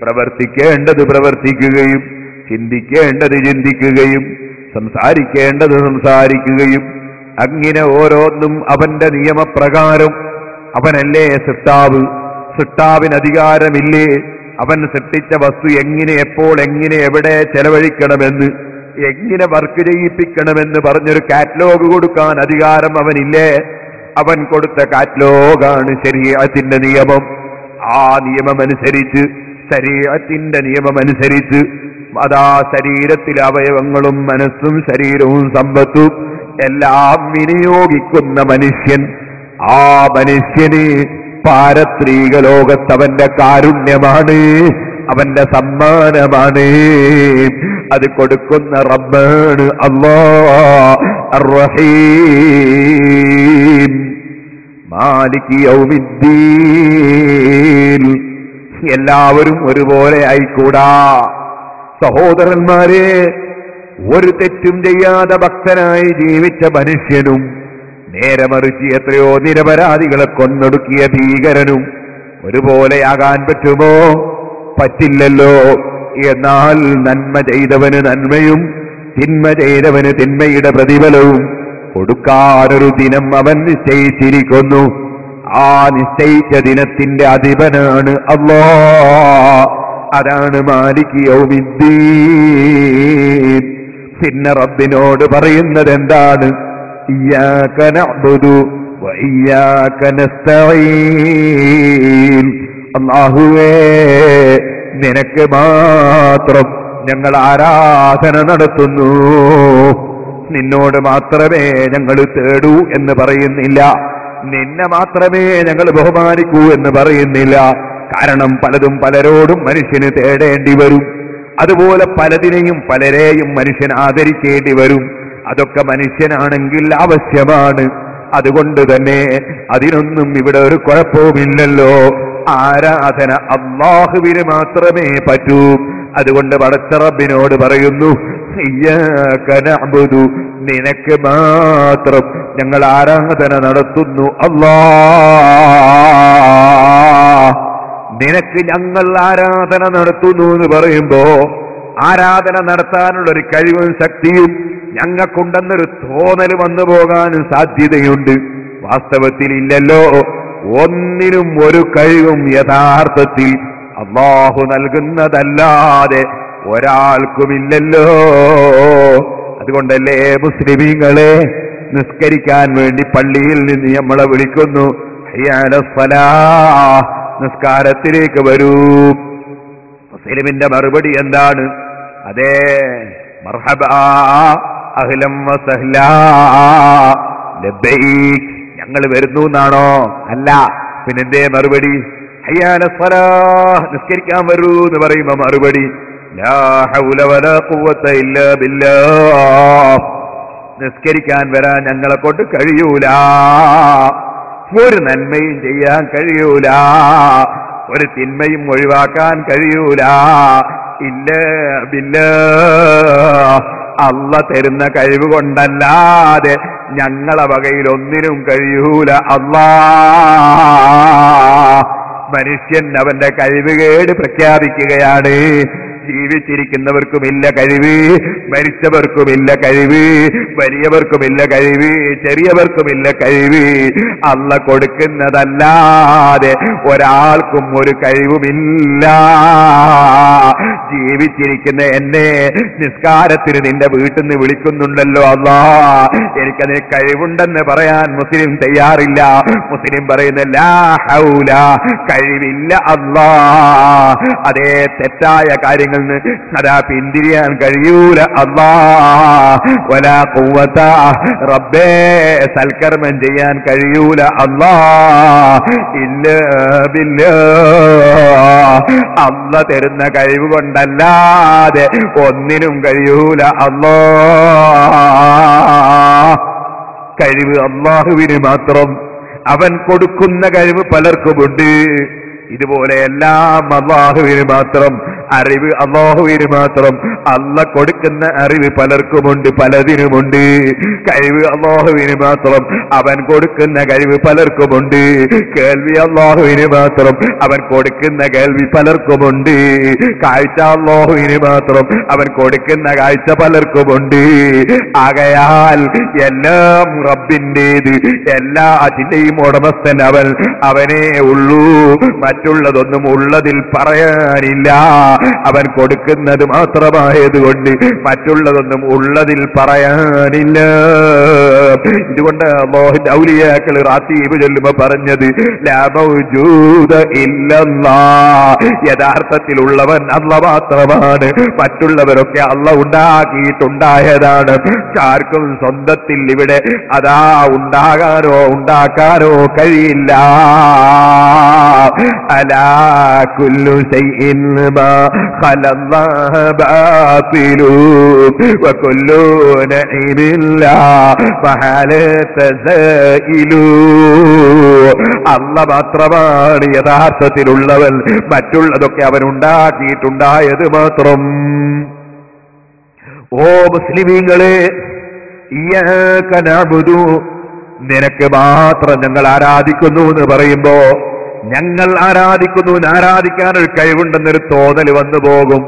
പ്രവർത്തിക്കേണ്ടത് പ്രവർത്തിക്കുകയും ചിന്തിക്കേണ്ടത് ചിന്തിക്കുകയും സംസാരിക്കേണ്ടത് സംസാരിക്കുകയും അങ്ങനെ ഓരോന്നും അവന്റെ നിയമപ്രകാരം. അവനല്ലേ സൃഷ്ടാവ്, സൃഷ്ടാവിന് അധികാരമില്ലേ അവൻ സൃഷ്ടിച്ച വസ്തു എങ്ങനെ എപ്പോൾ എങ്ങനെ എവിടെ ചെലവഴിക്കണമെന്ന് എങ്ങനെ വർക്ക് ചെയ്യിപ്പിക്കണമെന്ന് പറഞ്ഞൊരു കാറ്റലോഗ് കൊടുക്കാൻ അധികാരം അവനില്ലേ? അവൻ കൊടുത്ത കാറ്റലോഗാണ് ശരീഅത്തിന്റെ നിയമം. ആ നിയമമനുസരിച്ച്, ശരീഅത്തിന്റെ നിയമമനുസരിച്ച് അതാ ശരീരത്തിലെ അവയവങ്ങളും മനസ്സും ശരീരവും സമ്പത്തും എല്ലാം വിനിയോഗിക്കുന്ന മനുഷ്യൻ, ആ മനുഷ്യന് പാരത്രിക ലോകത്ത് അവന്റെ കാരുണ്യമാണ്, അവന്റെ സമ്മാനമാണ്. അത് കൊടുക്കുന്ന റബ്ബാണ് അല്ലാഹ് അർ-റഹീം. മാലികി യൗമിദ്ദീൻ. എല്ലാവരും ഒരുപോലെ ആയിക്കൂടാ സഹോദരന്മാരെ. ഒരു തെറ്റും ചെയ്യാതെ ഭക്തനായി ജീവിച്ച മനുഷ്യനും നേരെ മറിച്ച് എത്രയോ നിരപരാധികളെ കൊന്നൊടുക്കിയ ഭീകരനും ഒരുപോലെയാകാൻ പറ്റുമോ? പറ്റില്ലല്ലോ. എന്നാൽ നന്മ ചെയ്തവന് നന്മയും തിന്മ ചെയ്തവന് തിന്മയുടെ പ്രതിഫലവും കൊടുക്കാനൊരു ദിനം അവൻ നിശ്ചയിച്ചിരിക്കുന്നു. ആ നിശ്ചയിച്ച ദിനത്തിന്റെ അധിപനാണ് അല്ലാഹ്. അതാണ് മാലിക് യൗമിദ്ദീൻ. പിന്നെ റബ്ബിനോട് പറയുന്നത് എന്താണ്? ഇയ്യാക നഅ്ബുദു വ ഇയ്യാക നസ്തഈൻ. അല്ലാഹുവേ, നിനക്ക് മാത്രം ഞങ്ങൾ ആരാധന നടത്തുന്നു, നിന്നോട് മാത്രമേ ഞങ്ങൾ തേടൂ എന്ന് പറയുന്നില്ല, നിന്നെ മാത്രമേ ഞങ്ങൾ ബഹുമാനിക്കൂ എന്ന് പറയുന്നില്ല. കാരണം പലതും പലരോടും മനുഷ്യന് തേടേണ്ടി വരും. അതുപോലെ പലതിനെയും പലരെയും മനുഷ്യൻ ആദരിക്കേണ്ടി വരും. അതൊക്കെ മനുഷ്യനാണെങ്കിൽ ആവശ്യമാണ്. അതുകൊണ്ട് തന്നെ അതിനൊന്നും ഇവിടെ ഒരു കുഴപ്പവുമില്ലല്ലോ. ആരാധന അല്ലാഹുവിന് മാത്രമേ പറ്റൂ. അതുകൊണ്ട് പടച്ച റബ്ബിനോട് പറയുന്നു, ഇയ്യാക നഅ്ബുദു, നിനക്ക് മാത്രം, ഞങ്ങൾ ആരാധന നടത്തുന്നു അല്ലാ. നിനക്ക് ഞങ്ങൾ ആരാധന നടത്തുന്നു എന്ന് പറയുമ്പോ ആരാധന നടത്താനുള്ളൊരു കഴിവും ശക്തിയും ഞങ്ങൾക്കുണ്ടെന്നൊരു തോന്നൽ വന്നു പോകാനും സാധ്യതയുണ്ട്. വാസ്തവത്തിൽ ഇല്ലല്ലോ. ഒന്നിനും ഒരു കഴിവും യഥാർത്ഥത്തിൽ അല്ലാഹു നൽകുന്നതല്ലാതെ ഒരാൾക്കുമില്ലല്ലോ. അതുകൊണ്ടല്ലേ മുസ്ലിമീങ്ങളെ നിസ്കരിക്കാൻ വേണ്ടി പള്ളിയിൽ നിന്ന് നമ്മളെ വിളിക്കുന്നു, ഹയ്യ അലസ് സലാഹ്, നിസ്കാരത്തിലേക്ക് വരൂ. മുസ്ലിമിന്റെ മറുപടി എന്താണ്? അതേ, മർഹബാ അഹ്ലം വസഹ്ലാ ലബ്ബൈക്, ഞങ്ങൾ വരുന്നു എന്നാണോ? അല്ല, പിന്നെന്തേ മറുപടി? ഹയ്യ അലസ് സലാഹ്, നിസ്കരിക്കാൻ വരൂ എന്ന് പറയുമ്പോ മറുപടി ലാ ഹൗല വലാ ഖുവത ഇല്ലാ ബില്ലാഹ്, നിസ്കരിക്കാൻ വരാൻ ഞങ്ങളെ കൊണ്ട് കഴിയൂല, ഒരു നന്മയും ചെയ്യാൻ കഴിയൂല, ഒരു തിന്മയും ഒഴിവാക്കാൻ കഴിയൂല. ഇല്ല ബില്ലാഹ്, അള്ള തരുന്ന കഴിവ് കൊണ്ടല്ലാതെ ഞങ്ങളെ വകയിൽ ഒന്നിനും കഴിയൂല അല്ലാ. മനുഷ്യൻ അവന്റെ കഴിവുകേട് പ്രഖ്യാപിക്കുകയാണ്. ജീവിച്ചിരിക്കുന്നവർക്കുമില്ല കഴിവ്, മരിച്ചവർക്കുമില്ല കഴിവ്, വലിയവർക്കുമില്ല കഴിവ്, ചെറിയവർക്കുമില്ല കഴിവ്. അള്ള കൊടുക്കുന്നതല്ലാതെ ഒരാൾക്കും ഒരു കഴിവുമില്ല. ജീവിച്ചിരിക്കുന്ന എന്നെ നിസ്കാരത്തിന് നിന്റെ വീട്ടിൽ നിന്ന് വിളിക്കുന്നുണ്ടല്ലോ അല്ലാ, എനിക്കതിന് കഴിവുണ്ടെന്ന് പറയാൻ മുസ്ലിം തയ്യാറില്ല. മുസ്ലിം പറയുന്ന ലാ ഹൗല, കഴിവില്ല അല്ലാ. അതേ, തെറ്റായ കാര്യങ്ങൾ അതാ പിന്തിരിയാൻ കഴിയൂല അല്ലാ. വലാ ഖുവത, റബ്ബേ സൽക്കർമ്മം ചെയ്യാൻ കഴിയൂല അല്ലാ. ഇല്ല ബില്ലാഹ്, അല്ല തരുന്ന കഴിവ് കൊണ്ടല്ലാതെ ഒന്നിനും കഴിയൂല അല്ലാ. കഴിവ് അല്ലാഹുവിന് മാത്രം. അവൻ കൊടുക്കുന്ന കഴിവ് പലർക്കുമുണ്ട്. ഇതുപോലെ എല്ലാം അല്ലാഹുവിന് മാത്രം. അറിവ് അല്ലാഹുവിന് മാത്രം. അല്ല കൊടുക്കുന്ന അറിവ് പലർക്കുമുണ്ട്, പലതിനുമുണ്ട്. കഴിവ് അല്ലാഹുവിന് മാത്രം. അവൻ കൊടുക്കുന്ന കഴിവ് പലർക്കുമുണ്ട്. കേൾവി അല്ലാഹുവിന് മാത്രം. അവൻ കൊടുക്കുന്ന കേൾവി പലർക്കുമുണ്ട്. കാഴ്ച അല്ലാഹുവിന് മാത്രം. അവൻ കൊടുക്കുന്ന കാഴ്ച പലർക്കുമുണ്ട്. ആകയാൽ എല്ലാം റബ്ബിന്റേത്. എല്ലാറ്റിന്റെയും ഉടമസ്ഥൻ അവൻ. അവനേ ഉള്ളൂ. മറ്റുള്ളതൊന്നും ഉള്ളതിൽ പറയാനില്ല. അവൻ കൊടുക്കുന്നത് മാത്രമായതുകൊണ്ട് മറ്റുള്ളതൊന്നും ഉള്ളതിൽ പറയാനില്ല. ഇതുകൊണ്ട് അല്ലാഹുവിന്റെ ഔലിയാക്കൾ റാത്തീബ് ചൊല്ലുമ്പോ പറഞ്ഞത് ലാ മൗജൂദ ഇല്ലല്ലാഹ്, യഥാർത്ഥത്തിലുള്ളവൻ അല്ല മാത്രമാണ്. മറ്റുള്ളവരൊക്കെ അല്ല ഉണ്ടാക്കിയിട്ടുണ്ടായതാണ്. ആർക്കും സ്വന്തത്തിൽ ഇവിടെ അതാ ഉണ്ടാകാനോ ഉണ്ടാക്കാനോ കഴിയില്ല. അലാ കുല്ലു ശൈഇൻ മാ ഖലല്ലാഹ ബാതിലു വകുല്ലു നഈമില്ലാ ഫഹാലത സൈലു. അല്ല മാത്രമാണ് യഥാർത്ഥത്തിലുള്ളവൻ. മറ്റുള്ളതൊക്കെ അവൻ ഉണ്ടാക്കിയിട്ടുണ്ടായത് മാത്രം. ഓ മുസ്ലിമീങ്ങളെ, ഇയ്യാക നഅ്ബുദു, നിനക്ക് മാത്രം ഞങ്ങൾ ആരാധിക്കുന്നു എന്ന് പറയുമ്പോ ഞങ്ങൾ ആരാധിക്കുന്നു, ആരാധിക്കാനൊരു കഴിവുണ്ടെന്നൊരു തോന്നൽ വന്നു പോകും.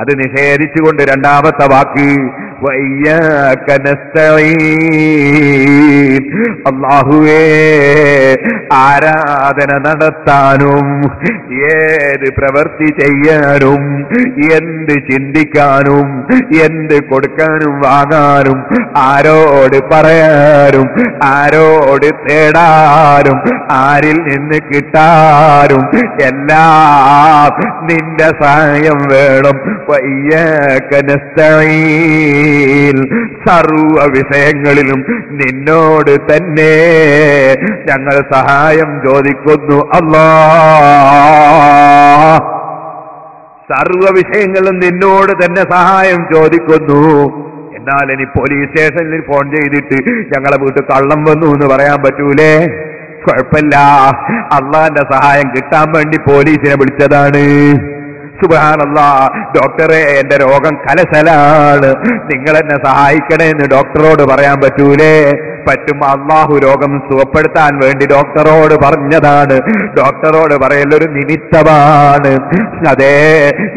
അത് നിഷേധിച്ചുകൊണ്ട് രണ്ടാമത്തെ വാക്ക് വഇയ്യാക നസ്തഈൻ, അല്ലാഹുവേ ആരാധന നടത്താനും ഏത് പ്രവൃത്തി ചെയ്യാനും എന്ത് ചിന്തിക്കാനും എന്ത് കൊടുക്കാനും വാങ്ങാനും ആരോട് പറയാനും ആരോട് തേടാനും ആരിൽ നിന്ന് കിട്ടാനും എല്ലാം നിന്റെ സഹായം വേണം. വഇയ്യാക നസ്തഈൻ, സർവ വിഷയങ്ങളിലും നിന്നോട് തന്നെ ഞങ്ങൾ സഹായം ചോദിക്കുന്നു അല്ലാഹ്. സർവ വിഷയങ്ങളും നിന്നോട് തന്നെ സഹായം ചോദിക്കുന്നു. എന്നാൽ ഇനി പോലീസ് സ്റ്റേഷനിൽ ഫോൺ ചെയ്തിട്ട് ഞങ്ങളെ വീട്ടിൽ കള്ളം വന്നു എന്ന് പറയാൻ പറ്റൂലേ? കുഴപ്പമില്ല, അള്ളാന്റെ സഹായം കിട്ടാൻ വേണ്ടി പോലീസിനെ വിളിച്ചതാണ്. സുബ്ഹാനല്ലാഹ്, ഡോക്ടറെ എന്റെ രോഗം കലശലാണ്, നിങ്ങൾ എന്നെ സഹായിക്കണേ എന്ന് ഡോക്ടറോട് പറയാൻ പറ്റൂലേ? പറ്റും. അള്ളാഹു രോഗം സുഖപ്പെടുത്താൻ വേണ്ടി ഡോക്ടറോട് പറഞ്ഞതാണ്. ഡോക്ടറോട് പറയലൊരു നിമിത്തമാണ്. അതേ,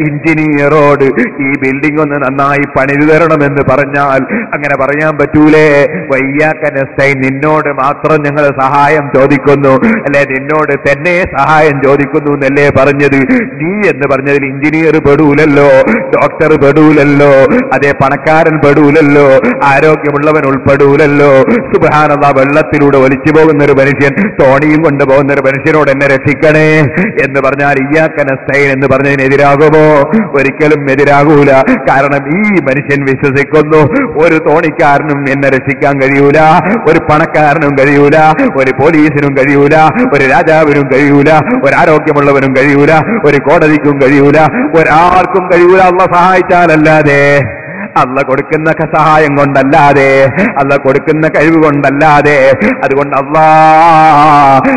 എഞ്ചിനീയറോട് ഈ ബിൽഡിംഗ് ഒന്ന് നന്നായി പണിതു തരണമെന്ന് പറഞ്ഞാൽ അങ്ങനെ പറയാൻ പറ്റൂലേ? വയ്യാക്ക നസ്തഈൻ, നിന്നോട് മാത്രം ഞങ്ങൾ സഹായം ചോദിക്കുന്നു, അല്ലെ നിന്നോട് തന്നെ സഹായം ചോദിക്കുന്നു എന്നല്ലേ പറഞ്ഞത്? നീ എന്ന് പറഞ്ഞതിൽ എഞ്ചിനീയർ പെടൂലല്ലോ, ഡോക്ടർ പെടൂലല്ലോ, അതേ പണക്കാരൻ പെടൂലല്ലോ, ആരോഗ്യമുള്ളവൻ ഉൾപ്പെടൂലല്ലോ. സുബ്ഹാനല്ലാഹ്, വെള്ളത്തിലൂടെ ഒലിച്ചു പോകുന്ന ഒരു മനുഷ്യൻ, തോണിയും കൊണ്ടുപോകുന്ന ഒരു മനുഷ്യനോട് എന്നെ രക്ഷിക്കണേ എന്ന് പറഞ്ഞാൽ ഇയ്യാക നസ്തഈൻ എന്ന് പറഞ്ഞതിനെതിരാകുമോ? ഒരിക്കലും എതിരാകൂല. കാരണം ഈ മനുഷ്യൻ വിശ്വസിക്കുന്നു, ഒരു തോണിക്കാരനും എന്നെ രക്ഷിക്കാൻ കഴിയൂല, ഒരു പണക്കാരനും കഴിയൂല, ഒരു പോലീസിനും കഴിയൂല, ഒരു രാജാവിനും കഴിയൂല, ഒരു ആരോഗ്യമുള്ളവനും കഴിയൂല, ഒരു കോടതിക്കും കഴിയൂല, ഒരാൾക്കും കഴിയൂല അല്ലാഹ് സഹായിച്ചാലല്ലാതെ, അല്ല കൊടുക്കുന്ന സഹായം കൊണ്ടല്ലാതെ, അല്ല കൊടുക്കുന്ന കഴിവ് കൊണ്ടല്ലാതെ. അതുകൊണ്ട്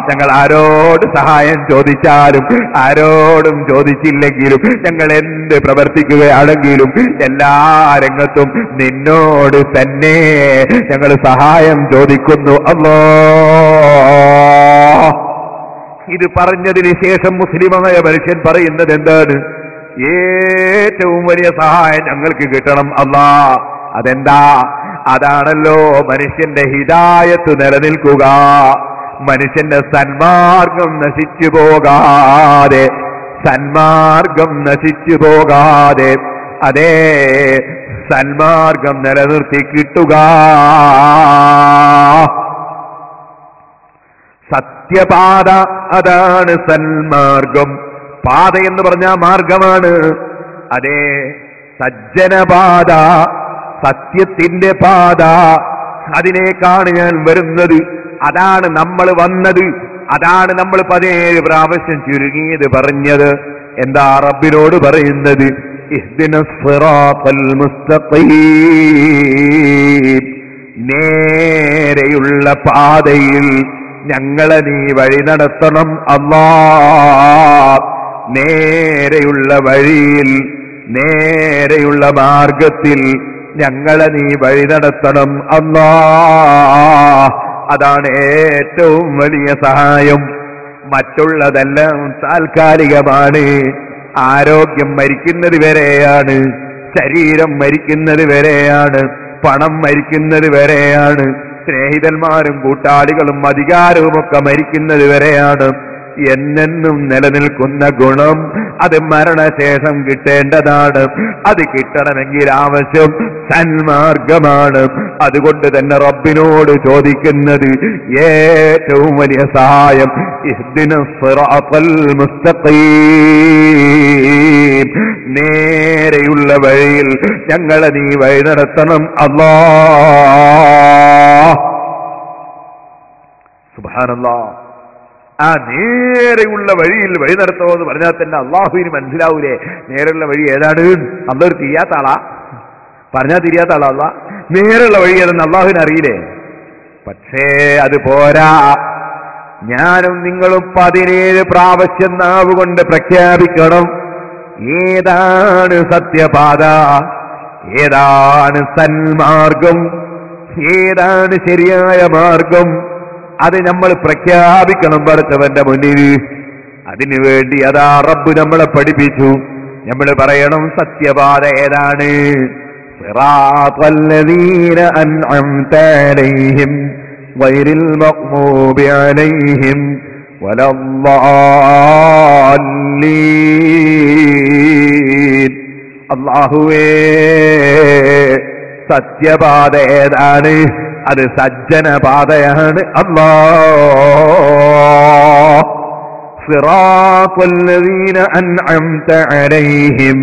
ഞങ്ങൾ ആരോട് സഹായം ചോദിച്ചാലും ആരോടും ചോദിച്ചില്ലെങ്കിലും ഞങ്ങൾ എന്ത് പ്രവർത്തിക്കുകയാണെങ്കിലും എല്ലാ രംഗത്തും നിന്നോട് തന്നെ ഞങ്ങൾ സഹായം ചോദിക്കുന്നു അല്ലാഹ്. ഇത് പറഞ്ഞതിന് ശേഷം മുസ്ലിമായ മനുഷ്യൻ പറയുന്നത് എന്താണ്? ഏറ്റവും വലിയ സഹായം ഞങ്ങൾക്ക് കിട്ടണം അല്ലാഹ്. അതെന്താ? അതാണല്ലോ മനുഷ്യന്റെ ഹിദായത്ത് നിലനിൽക്കുക, മനുഷ്യന്റെ സന്മാർഗം നശിച്ചു പോകാതെ, സന്മാർഗം നശിച്ചു പോകാതെ, അതേ സന്മാർഗം നിലനിർത്തി കിട്ടുക. സത്യപാത, അതാണ് സന്മാർഗം. പാത എന്ന് പറഞ്ഞാൽ മാർഗമാണ്. അതേ സജ്ജനപാത, സത്യത്തിന്റെ പാത, അതിനേക്കാണ് ഞാൻ വരുന്നത്, അതാണ് നമ്മൾ വന്നത്, അതാണ് നമ്മൾ 17 പ്രാവശ്യം ചുരുങ്ങിയത് പറഞ്ഞത്. എന്താ റബ്ബിനോട് പറയുന്നത്? ഇഹ്ദിനസ് സിറാത്തൽ മുസ്തഖീം, നേരെയുള്ള പാതയിൽ ഞങ്ങളെ നീ വഴി നടത്തണം അല്ലാഹ്. നേരെയുള്ള വഴിയിൽ, നേരെയുള്ള മാർഗത്തിൽ ഞങ്ങളെ നീ വഴി നടത്തണം അല്ലാഹ്. അതാണ് ഏറ്റവും വലിയ സഹായം. മറ്റുള്ളതെല്ലാം താൽക്കാലികമാണ്. ആരോഗ്യം മരിക്കുന്നത് വരെയാണ്, ശരീരം മരിക്കുന്നത് വരെയാണ്, പണം മരിക്കുന്നത് വരെയാണ്, സ്നേഹിതന്മാരും കൂട്ടാളികളും അധികാരവും ഒക്കെ മരിക്കുന്നത് വരെയാണ്. എന്നെന്നും നിലനിൽക്കുന്ന ഗുണം അത് മരണശേഷം കിട്ടേണ്ടതാണ്. അത് കിട്ടണമെങ്കിൽ ആവശ്യം സന്മാർഗമാണ്. അതുകൊണ്ട് തന്നെ റബ്ബിനോട് ചോദിക്കുന്നത് ഏറ്റവും വലിയ സഹായം ഇഹ്ദിനസ് സിറാത്തൽ മുസ്തഖീം, നേരെയുള്ള വഴിയിൽ ഞങ്ങളെ നീ വഴി നടത്തണം അല്ലാഹ്. സുബ്ഹാനല്ലാഹ്. ആ നേരെയുള്ള വഴിയിൽ വഴി നടത്തുമെന്ന് പറഞ്ഞാൽ തന്നെ അള്ളാഹുവിന് മനസ്സിലാവൂലേ നേരെയുള്ള വഴി ഏതാണ്? അള്ളൊരു തിരിയാത്ത ആളാ, പറഞ്ഞാൽ തിരിയാത്ത ആളാ അള്ളാഹ്. നേരെയുള്ള വഴി ഏതെന്ന് അള്ളാഹുവിന് അറിയില്ലേ? പക്ഷേ അത് പോരാ. ഞാനും നിങ്ങളും 17 പ്രാവശ്യം നാവ് കൊണ്ട് പ്രഖ്യാപിക്കണം ഏതാണ് സത്യപാത, ഏതാണ് സന്മാർഗം, ഏതാണ് ശരിയായ മാർഗം. അത് നമ്മൾ പ്രഖ്യാപിക്കണം പടച്ചവന്റെ മുന്നിൽ. അതിനുവേണ്ടി അതാ റബ്ബ് നമ്മളെ പഠിപ്പിച്ചു. നമ്മൾ പറയണം സത്യപാത ഏതാണ്? സിറാത്തല്ലദീന അൻഅംത അലൈഹിം ഗൈറിൽ മഗ്മൂബി അലൈഹിം വലദ്ദാല്ലീൻ. അല്ലാഹുവേ, സത്യപാത ഏതാണ്? അത് സജ്ജനപാതയാണ് അല്ലാഹ്. സിറാത്തല്ലദീന അൻഅംത അലൈഹിം,